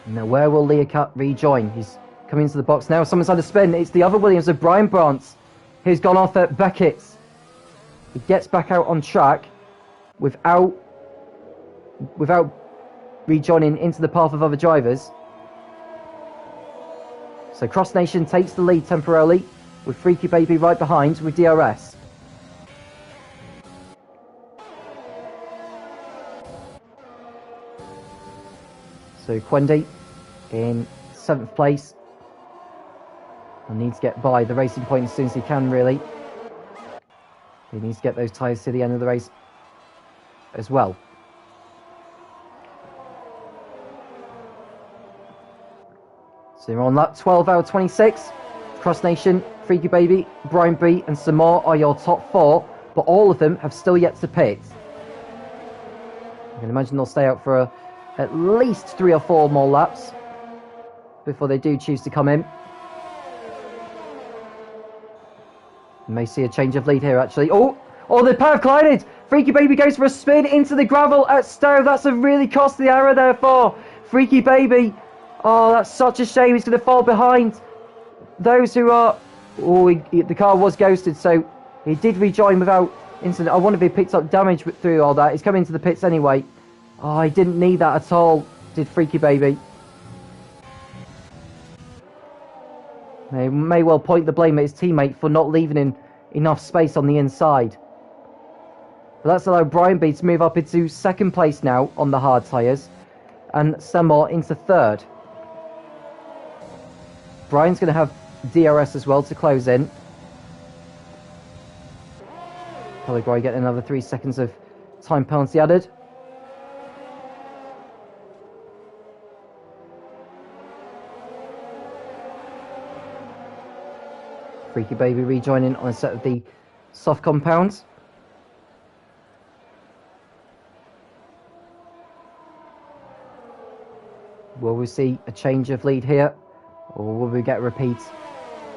Now where will Leocat rejoin? He's coming into the box now. Someone's had a spin. It's the other Williams of Brian Brandt, who's gone off at Beckett's. He gets back out on track without rejoining into the path of other drivers. So Cross Nation takes the lead temporarily, with Freaky Baby right behind with DRS. So Quendi in 7th place. He'll need to get by the Racing Point as soon as he can, really. He needs to get those tyres to the end of the race as well. So you're on lap 12 out of 26. Cross Nation, Freaky Baby, Brian B and some more are your top 4, but all of them have still yet to pit. I can imagine they'll stay out for at least 3 or 4 more laps before they do choose to come in. You may see a change of lead here, actually. Oh, the pair have collided. Freaky Baby goes for a spin into the gravel at Stowe. That's a really costly error there for Freaky Baby. Oh, that's such a shame. He's going to fall behind those who are... the car was ghosted, so he did rejoin without incident. I wonder if he picked up damage through all that. He's coming into the pits anyway. Oh, he didn't need that at all, did Freaky Baby. They may well point the blame at his teammate for not leaving him enough space on the inside. But that's allowed Brian B to move up into 2nd place now on the hard tyres, and Stenmore into 3rd. Brian's going to have DRS as well to close in. Pellegrini getting another 3 seconds of time penalty added. Freaky Baby rejoining on a set of the soft compounds. Will we see a change of lead here, or will we get a repeat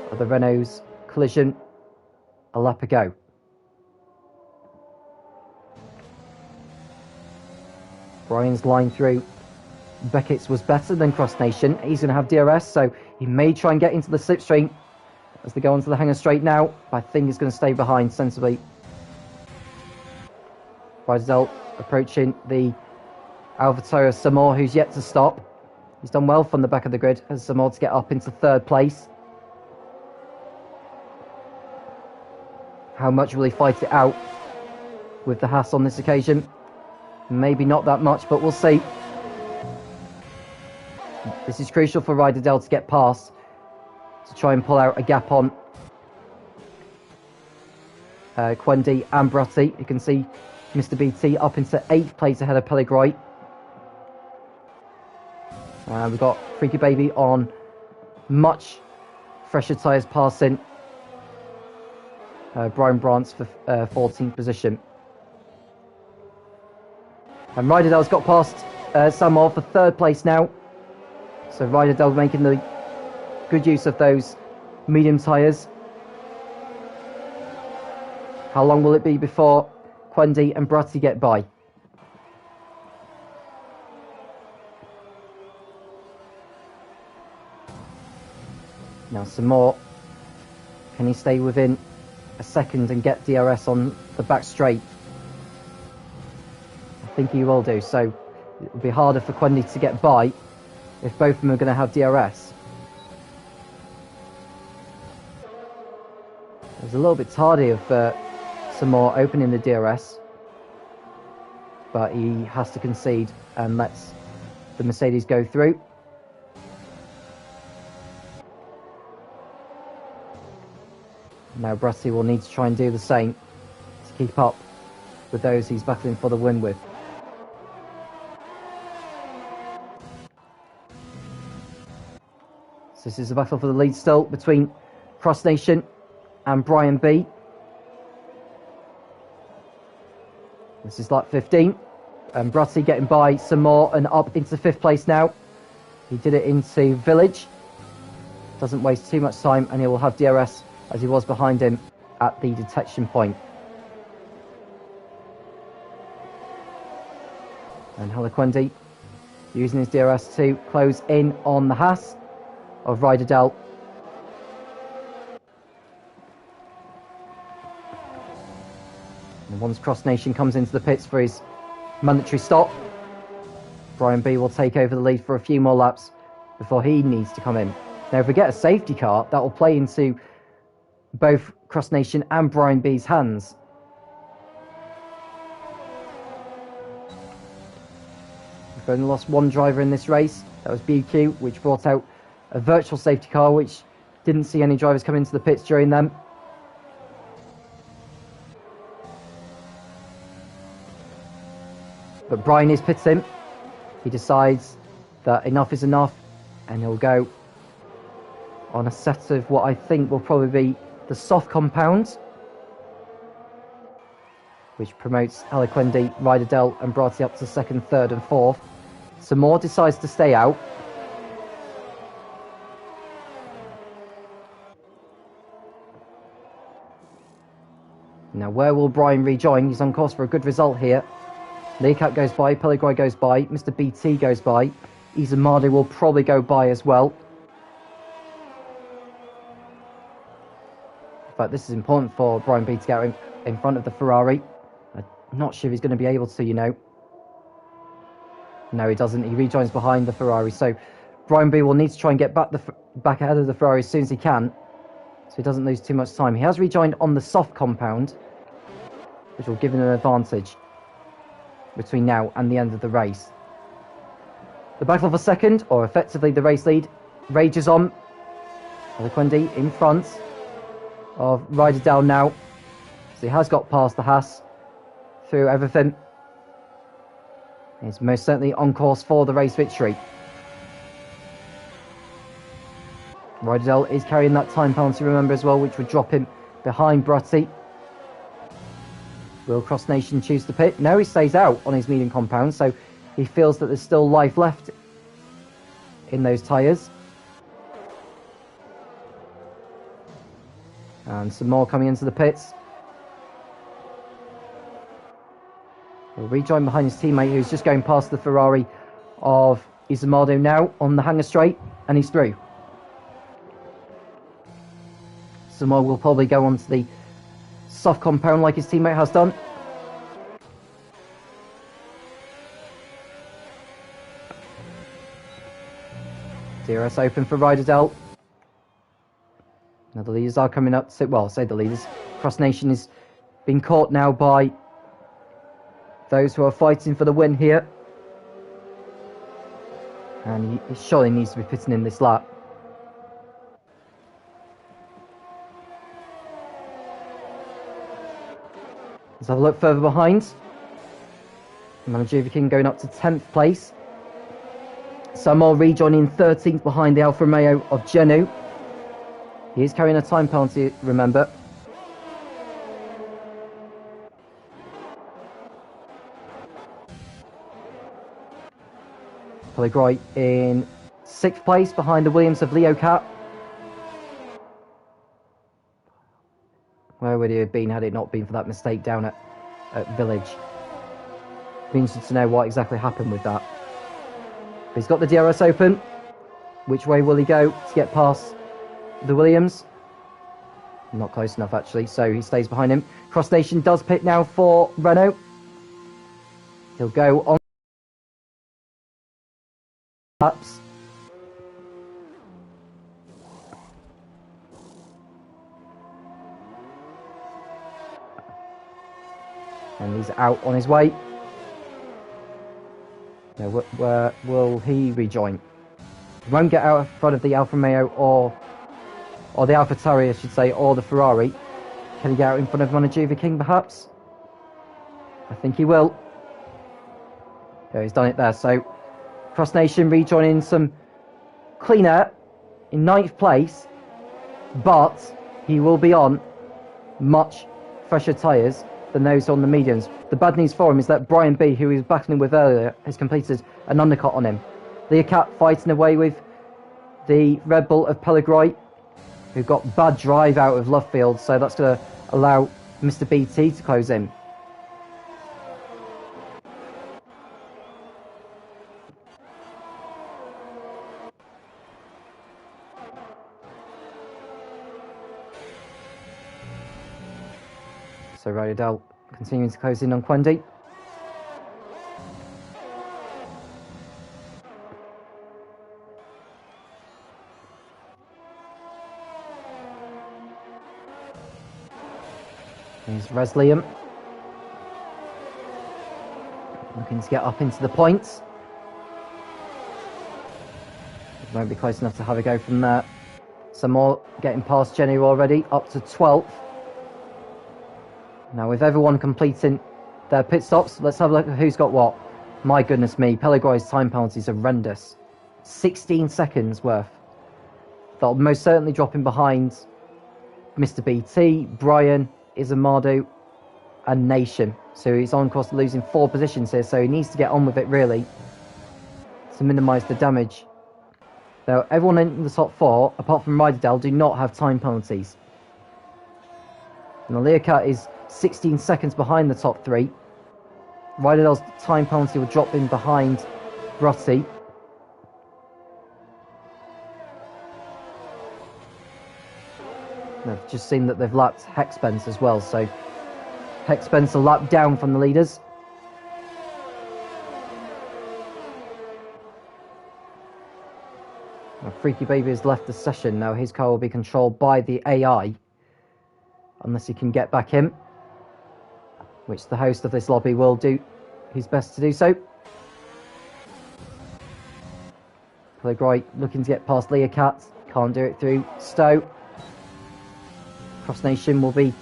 of the Renault's collision a lap ago? Brian's line through Beckett's was better than Cross Nation. He's going to have DRS, so he may try and get into the slipstream as they go onto the hanger straight now, but I think he's going to stay behind sensibly. Rydell approaching the AlphaTauri Samor, who's yet to stop. He's done well from the back of the grid as Samor to get up into third place. How much will he fight it out with the Haas on this occasion? Maybe not that much, but we'll see. This is crucial for Rydell to get past, to try and pull out a gap on Quendi and Bratti. You can see Mr. BT up into 8th place ahead of Pelligroy. We've got Freaky Baby on much fresher tyres passing Brian Brantz for 14th position. And Rydell's got past Samor for 3rd place now. So Rydell making the good use of those medium tyres. How long will it be before Quendi and Bratti get by? Now some more. Can he stay within a second and get DRS on the back straight? I think he will do. So it will be harder for Quendi to get by if both of them are going to have DRS. It was a little bit tardy of Samor opening the DRS, but he has to concede and lets the Mercedes go through. Now Bratti will need to try and do the same to keep up with those he's battling for the win with. So this is a battle for the lead still between Cross Nation and Brian B. This is lap 15. And Bratti getting by some more and up into 5th place now. He did it into Village. Doesn't waste too much time and he will have DRS as he was behind him at the detection point. And Halaquendi using his DRS to close in on the Haas of Rydell. And once Cross Nation comes into the pits for his mandatory stop, Brian B will take over the lead for a few more laps before he needs to come in. Now if we get a safety car, that will play into both Cross Nation and Brian B's hands. We've only lost one driver in this race. That was BQ, which brought out a virtual safety car, which didn't see any drivers come into the pits during them. But Brian is pitting. He decides that enough is enough, and he'll go on a set of what I think will probably be the soft compound, which promotes Halaquendi, Rydell and Bratti up to 2nd, 3rd and 4th. Samor decides to stay out. Now where will Brian rejoin? He's on course for a good result here. Leacat goes by, Pelligroy goes by, Mr. BT goes by, Izamadi will probably go by as well. But this is important for Brian B to get in front of the Ferrari. I'm not sure if he's going to be able to, you know. No, he doesn't. He rejoins behind the Ferrari. So Brian B will need to try and get back ahead of the Ferrari as soon as he can, so he doesn't lose too much time. He has rejoined on the soft compound, which will give him an advantage between now and the end of the race. The battle for 2nd, or effectively the race lead, rages on. Halaquendi in front of Rydell now. So he has got past the Haas through everything. He's most certainly on course for the race victory. Rydell is carrying that time penalty, remember, as well, which would drop him behind Bratti. Will Cross Nation choose to pit? No, he stays out on his medium compound, so he feels that there's still life left in those tyres. And some more coming into the pits. He'll rejoin behind his teammate, who's just going past the Ferrari of Izamado now on the hanger straight, and he's through. Samar will probably go onto the soft compound like his teammate has done. DRS open for Ryderdale. Now the leaders are coming up to, well, say the leaders. Cross Nation is being caught now by those who are fighting for the win here. And he surely needs to be pitting in this lap. Let's have a look further behind. Manajuva King going up to 10th place. Samor rejoining 13th behind the Alfa Romeo of Genu. He is carrying a time penalty, remember. Pellegrini in 6th place behind the Williams of Leo Cat. Where would he have been had it not been for that mistake down at Village? Be interested to know what exactly happened with that. But he's got the DRS open. Which way will he go to get past the Williams? Not close enough actually, so he stays behind him. Cross Nation does pit now for Renault. He'll go on laps. And he's out on his way. Now, where will he rejoin? He won't get out in front of the Alfa Romeo or the AlphaTauri, I should say, or the Ferrari. Can he get out in front of Manajuva King, perhaps? I think he will. Yeah, he's done it there. So, Cross Nation rejoining some clean air in 9th place, but he will be on much fresher tyres than those on the mediums. The bad news for him is that Brian B, who he was battling with earlier, has completed an undercut on him. Leocat fighting away with the Red Bull of Pellegrini, who got bad drive out of left field, so that's going to allow Mr. BT to close in. So Rydell continuing to close in on Quendi. Here's Resliam. Looking to get up into the points. Won't be close enough to have a go from there. Some more getting past Jenny already, up to 12th. Now with everyone completing their pit stops, let's have a look at who's got what. My goodness me, Pellegrini's time penalty is horrendous. 16 seconds worth. They'll most certainly drop him behind Mr. BT, Brian, Izamado and Nation. So he's on course losing 4 positions here, so he needs to get on with it really to minimise the damage. Now everyone in the top 4, apart from Rydell, do not have time penalties. Now Leocat is 16 seconds behind the top 3. Rydell's time penalty will drop in behind Rossi. I've just seen that they've lapped Hexpence as well, so Hexpence a lap down from the leaders. Now, Freaky Baby has left the session. Now his car will be controlled by the AI, unless he can get back in, which the host of this lobby will do his best to do so. Pellegrini looking to get past Leocat, can't do it through Stowe. Cross Nation will be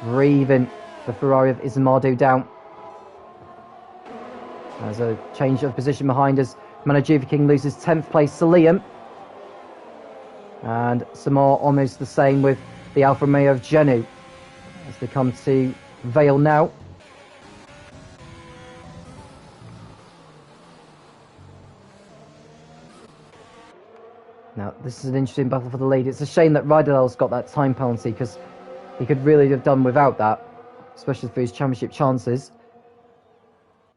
breathing the Ferrari of Izamado down. There's a change of position behind us. Manajuva King loses 10th place to Liam. And some more almost the same with the Alfa Romeo of Genu as they come to Vale now. Now, this is an interesting battle for the lead. It's a shame that Rydell's got that time penalty because he could really have done without that. especially for his championship chances,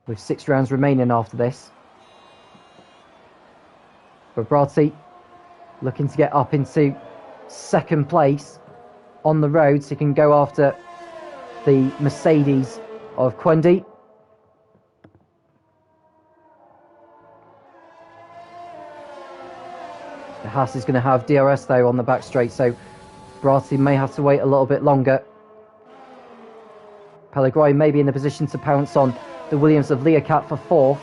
with 6 rounds remaining after this. But Bratti looking to get up into second place on the road so he can go after the Mercedes of Quendi. The Haas is going to have DRS though on the back straight, so Bratti may have to wait a little bit longer. Pellegrini may be in the position to pounce on the Williams of Leocat for 4th,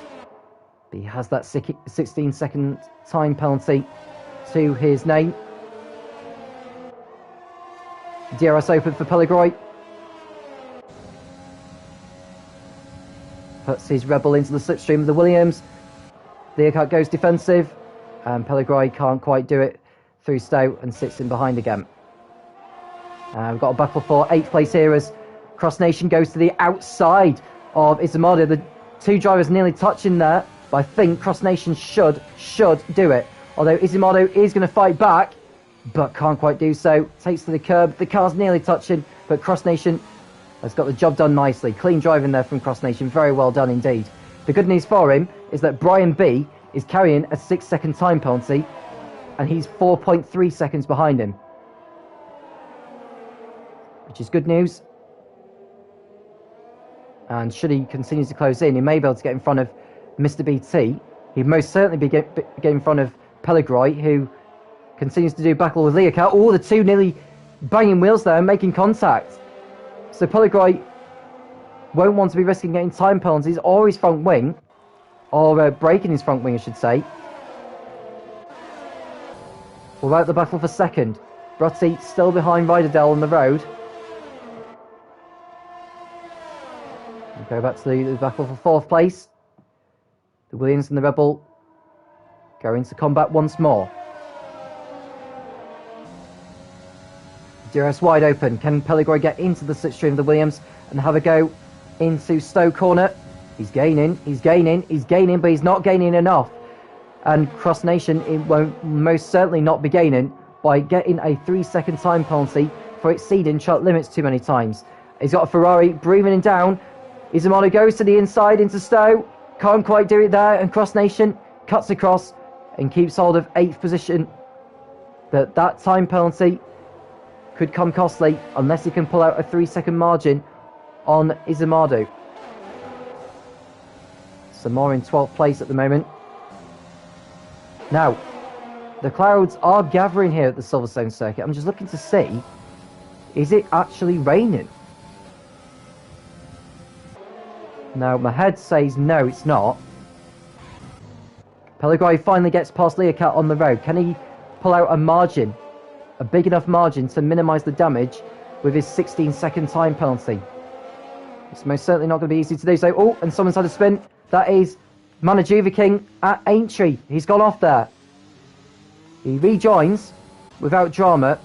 but he has that 16-second time penalty to his name. DRS open for Pellegrini. Puts his Rebel into the slipstream of the Williams. Leocat goes defensive, and Pellegrini can't quite do it through Stowe and sits in behind again. We've got a battle for 8th place here as Cross Nation goes to the outside of Izamado. The 2 drivers nearly touching there, but I think Cross Nation should do it. Although Izamado is going to fight back, but can't quite do so. Takes to the curb. The car's nearly touching, but Cross Nation has got the job done nicely. Clean driving there from Cross Nation. Very well done indeed. The good news for him is that Brian B is carrying a 6-second time penalty, and he's 4.3 seconds behind him, which is good news. And should he continue to close in, he may be able to get in front of Mr. BT. He'd most certainly be get in front of Pellegrini, who continues to do battle with Leocat. Oh, the 2 nearly banging wheels there and making contact. So Pellegrini won't want to be risking getting time penalties or his front wing, or breaking his front wing, I should say. We're out the battle for 2nd. Bratti still behind Ryderdale on the road. We'll go back to the battle for 4th place. The Williams and the Rebel go into combat once more. DRS wide open. Can Pellegrini get into the slipstream of the Williams and have a go into Stowe corner? He's gaining, but he's not gaining enough. And Cross Nation, it won't most certainly not be gaining by getting a 3-second time penalty for exceeding track limits too many times. He's got a Ferrari breathing him down. Izamado goes to the inside into Stowe. Can't quite do it there, and Cross Nation cuts across and keeps hold of 8th position. But that time penalty could come costly unless he can pull out a 3-second margin on Izamado. Samar in 12th place at the moment. Now, the clouds are gathering here at the Silverstone circuit. I'm just looking to see, is it actually raining? Now, my head says no, it's not. Pellegrini finally gets past Leocat on the road. Can he pull out a margin, a big enough margin to minimise the damage with his 16-second time penalty? It's most certainly not going to be easy to do so. Oh, and someone's had a spin. That is Manajuva King at Aintree. He's gone off there. He rejoins without drama.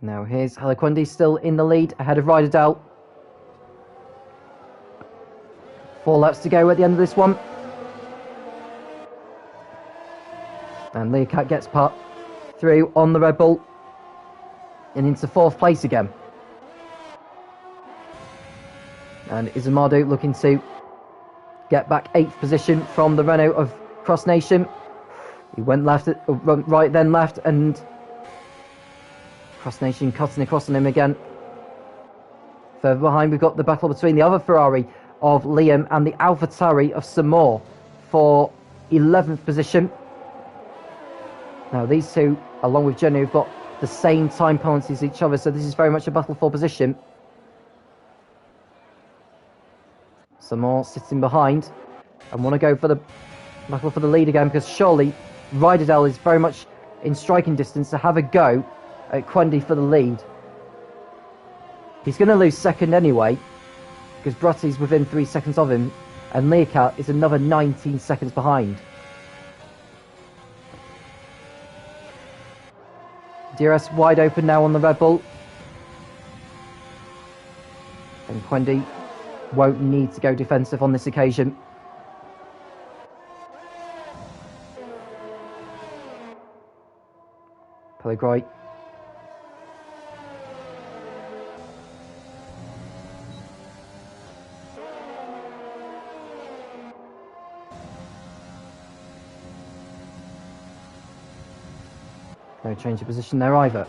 Now here's Halaquindi still in the lead ahead of Ryderdale. 4 laps to go at the end of this one. And Leocat gets put through on the Red Bull and into 4th place again. And Izamado looking to get back 8th position from the Renault of Cross Nation. He went left, right then left, and Cross Nation cutting across on him again. Further behind we've got the battle between the other Ferrari of Liam and the AlphaTauri of Samor for 11th position. Now these two, along with Jenny, have got the same time penalties as each other, so this is very much a battle for position. Samor sitting behind and want to go for the battle for the lead again, because surely Ryderdale is very much in striking distance to have a go at Quendi for the lead. He's going to lose 2nd anyway, because Bratti's within 3 seconds of him, and Leocat is another 19 seconds behind. DRS wide open now on the Red Bull. And Quendi won't need to go defensive on this occasion. Pellegrini. No change of position there either.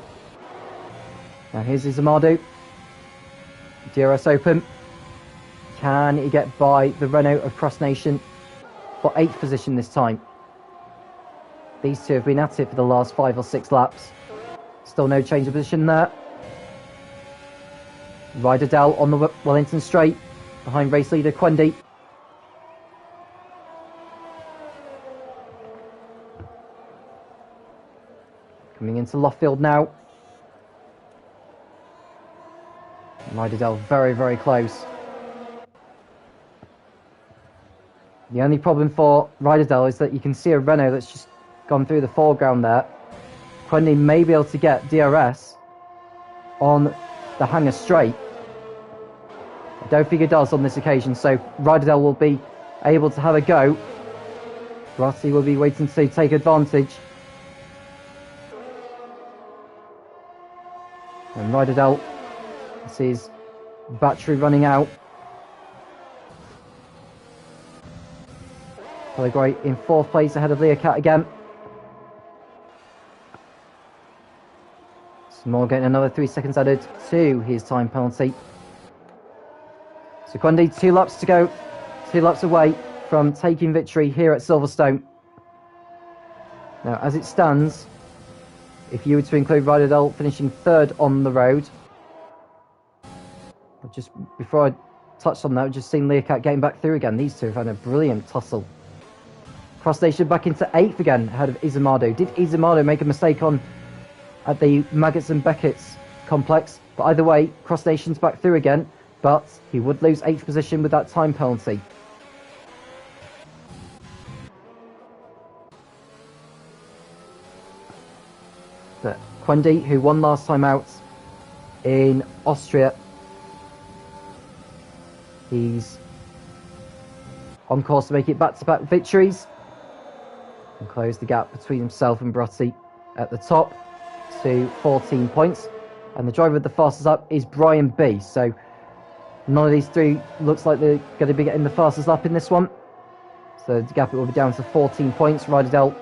Now here's Izamadu. DRS open. Can he get by the Renault of Cross Nation for 8th position this time? These two have been at it for the last 5 or 6 laps. Still no change of position there. Ryderdale on the Wellington straight behind race leader Quendi. Coming into Loffield now. Ryderdale very, very close. The only problem for Ryderdale is that you can see a Renault that's just gone through the foreground there. Quendi may be able to get DRS on the hanger straight. I don't think it does on this occasion, so Ryderdale will be able to have a go. Rossi will be waiting to take advantage. And Ryderdale sees battery running out. Pellegrini in 4th place ahead of Learcat again. Small getting another 3 seconds added to his time penalty. So Quendi 2 laps to go, 2 laps away from taking victory here at Silverstone. Now as it stands, if you were to include Ryderdale finishing 3rd on the road, just before I touched on that, I've just seen Learcat getting back through again. These two have had a brilliant tussle. Cross Nation back into 8th again ahead of Izamadu. Did Izamadu make a mistake at the Maggots and Beckett's complex? But either way, Cross Nation's back through again, but he would lose 8th position with that time penalty. But Quendi, who won last time out in Austria, he's on course to make it back-to-back victories and close the gap between himself and Brotti at the top to 14 points. And the driver with the fastest lap is Brian B. So none of these three looks like they're going to be getting the fastest lap in this one. So the gap will be down to 14 points. Ryderdale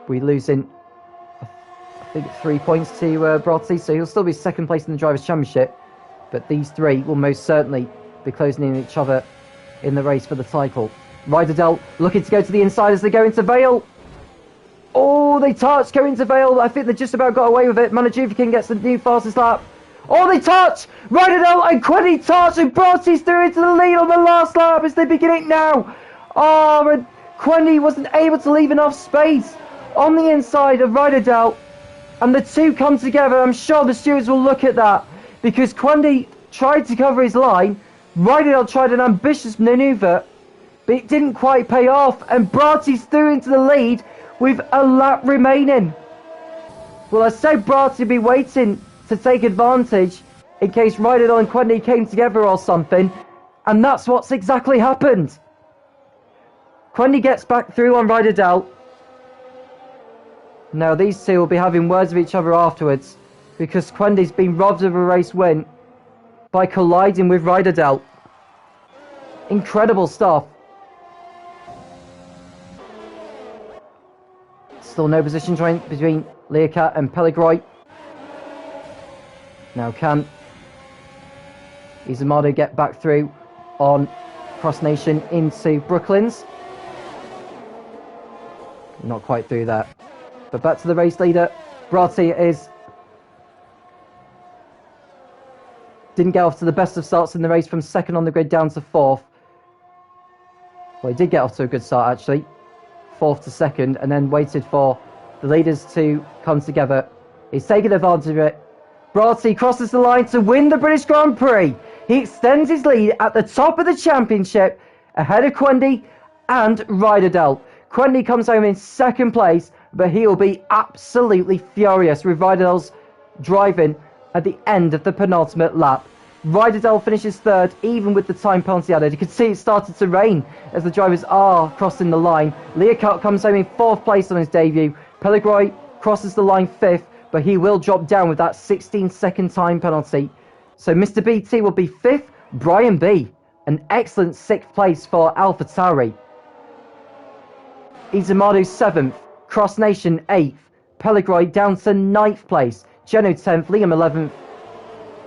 will be losing, I think, 3 points to Brotti. So he'll still be second place in the Drivers' Championship. But these three will most certainly be closing in each other in the race for the title. Ryderdale looking to go to the inside as they go into Vale. Oh, they touch, go into Vale. I think they just about got away with it. Manajuvikin gets the new fastest lap. Oh, they touch! Ryderdale and Quendi touch, and Brotti's through into the lead on the last lap as they begin it now. Oh, and Quendi wasn't able to leave enough space on the inside of Ryderdale. And the two come together. I'm sure the stewards will look at that, because Quendi tried to cover his line. Ryderdale tried an ambitious manoeuvre, but it didn't quite pay off, and Brotti's through into the lead with a lap remaining. Well, I said Brati would be waiting to take advantage in case Ryderdale and Quendi came together or something, and that's what's exactly happened. Quendi gets back through on Ryderdale. Now these two will be having words with each other afterwards, because Quendi's been robbed of a race win by colliding with Ryderdale. Incredible stuff. Still no position joint between Learcat and Pellegrini. Now can Izamadu get back through on Cross Nation into Brooklands? Not quite through that. But back to the race leader. Brotti didn't get off to the best of starts in the race, from second on the grid down to 4th. Well, he did get off to a good start actually. 4th to 2nd, and then waited for the leaders to come together. He's taken advantage of it. Brotti crosses the line to win the British Grand Prix. He extends his lead at the top of the championship ahead of Quendi and Ryderdale. Quendi comes home in 2nd place, but he'll be absolutely furious with Ryderdale's driving at the end of the penultimate lap. Ryderdale finishes 3rd, even with the time penalty added. You can see it started to rain as the drivers are crossing the line. Learcat comes home in 4th place on his debut. Pellegrini crosses the line 5th, but he will drop down with that 16-second time penalty. So Mr. BT will be 5th, Brian B, an excellent 6th place for AlphaTauri. Izamadu 7th, Cross Nation 8th, Pellegroi down to 9th place, Geno 10th, Liam 11th,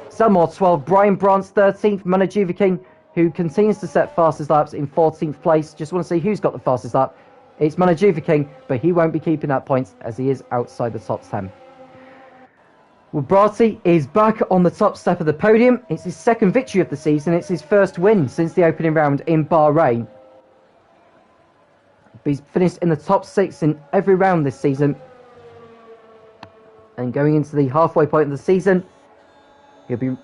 Selmore 12th, Brian Brance 13th, Manajuva King, who continues to set fastest laps in 14th place. Just want to see who's got the fastest lap. It's Manajuva King, but he won't be keeping that points as he is outside the top 10. Well, Bratti is back on the top step of the podium. It's his second victory of the season. It's his first win since the opening round in Bahrain. He's finished in the top 6 in every round this season. And going into the halfway point of the season, he'll be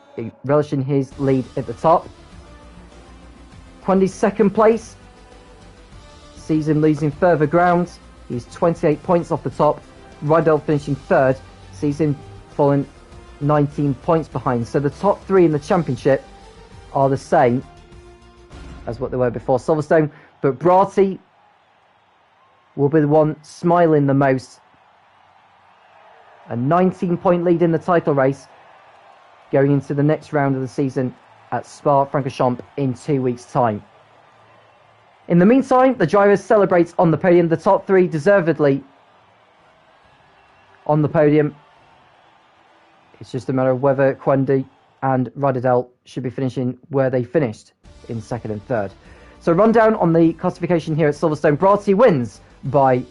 relishing his lead at the top. Quandi's second place sees him losing further ground. He's 28 points off the top. Rydell finishing third sees him falling 19 points behind. So the top 3 in the championship are the same as what they were before Silverstone. But Bratti will be the one smiling the most. A 19-point lead in the title race going into the next round of the season at Spa-Francorchamps in 2 weeks' time. In the meantime, the drivers celebrate on the podium. The top 3 deservedly on the podium. It's just a matter of whether Quandi and Rydell should be finishing where they finished in 2nd and 3rd. So rundown on the classification here at Silverstone. Bratti wins by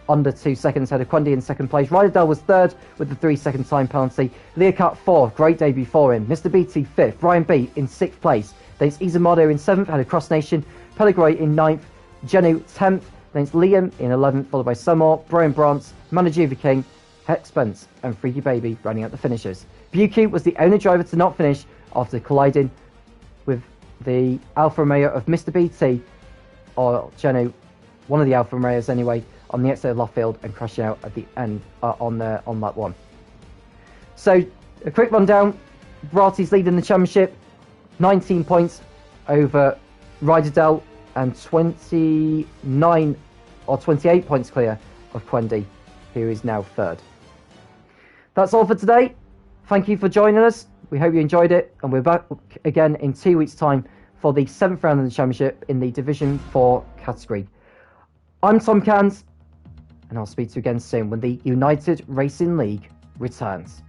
under 2 seconds ahead of Quandi in 2nd place. Rydell was 3rd with the 3-second time penalty. Learcut 4th, great debut for him. Mr. BT 5th, Brian B in 6th place. Then it's Izamado in 7th, ahead of Cross Nation. Pellegroi in 9th, Genu 10th. Then it's Liam in 11th, followed by Selmore, Brian Brance, Manajuva King, Heck Spence and Freaky Baby running out the finishers. Bucci was the only driver to not finish after colliding with the Alfa Romeo of Mr. BT, or Genu, one of the Alfa Romeos anyway, on the exit of Luffield and crashing out at the end on lap 1. So a quick rundown. Bratti's leading the championship, 19 points over Rydell and 29 or 28 points clear of Quendi, who is now 3rd. That's all for today. Thank you for joining us. We hope you enjoyed it, and we're back again in 2 weeks' time for the 7th round of the championship in the Division 4 category. I'm Tom Cairns, and I'll speak to you again soon when the United Racing League returns.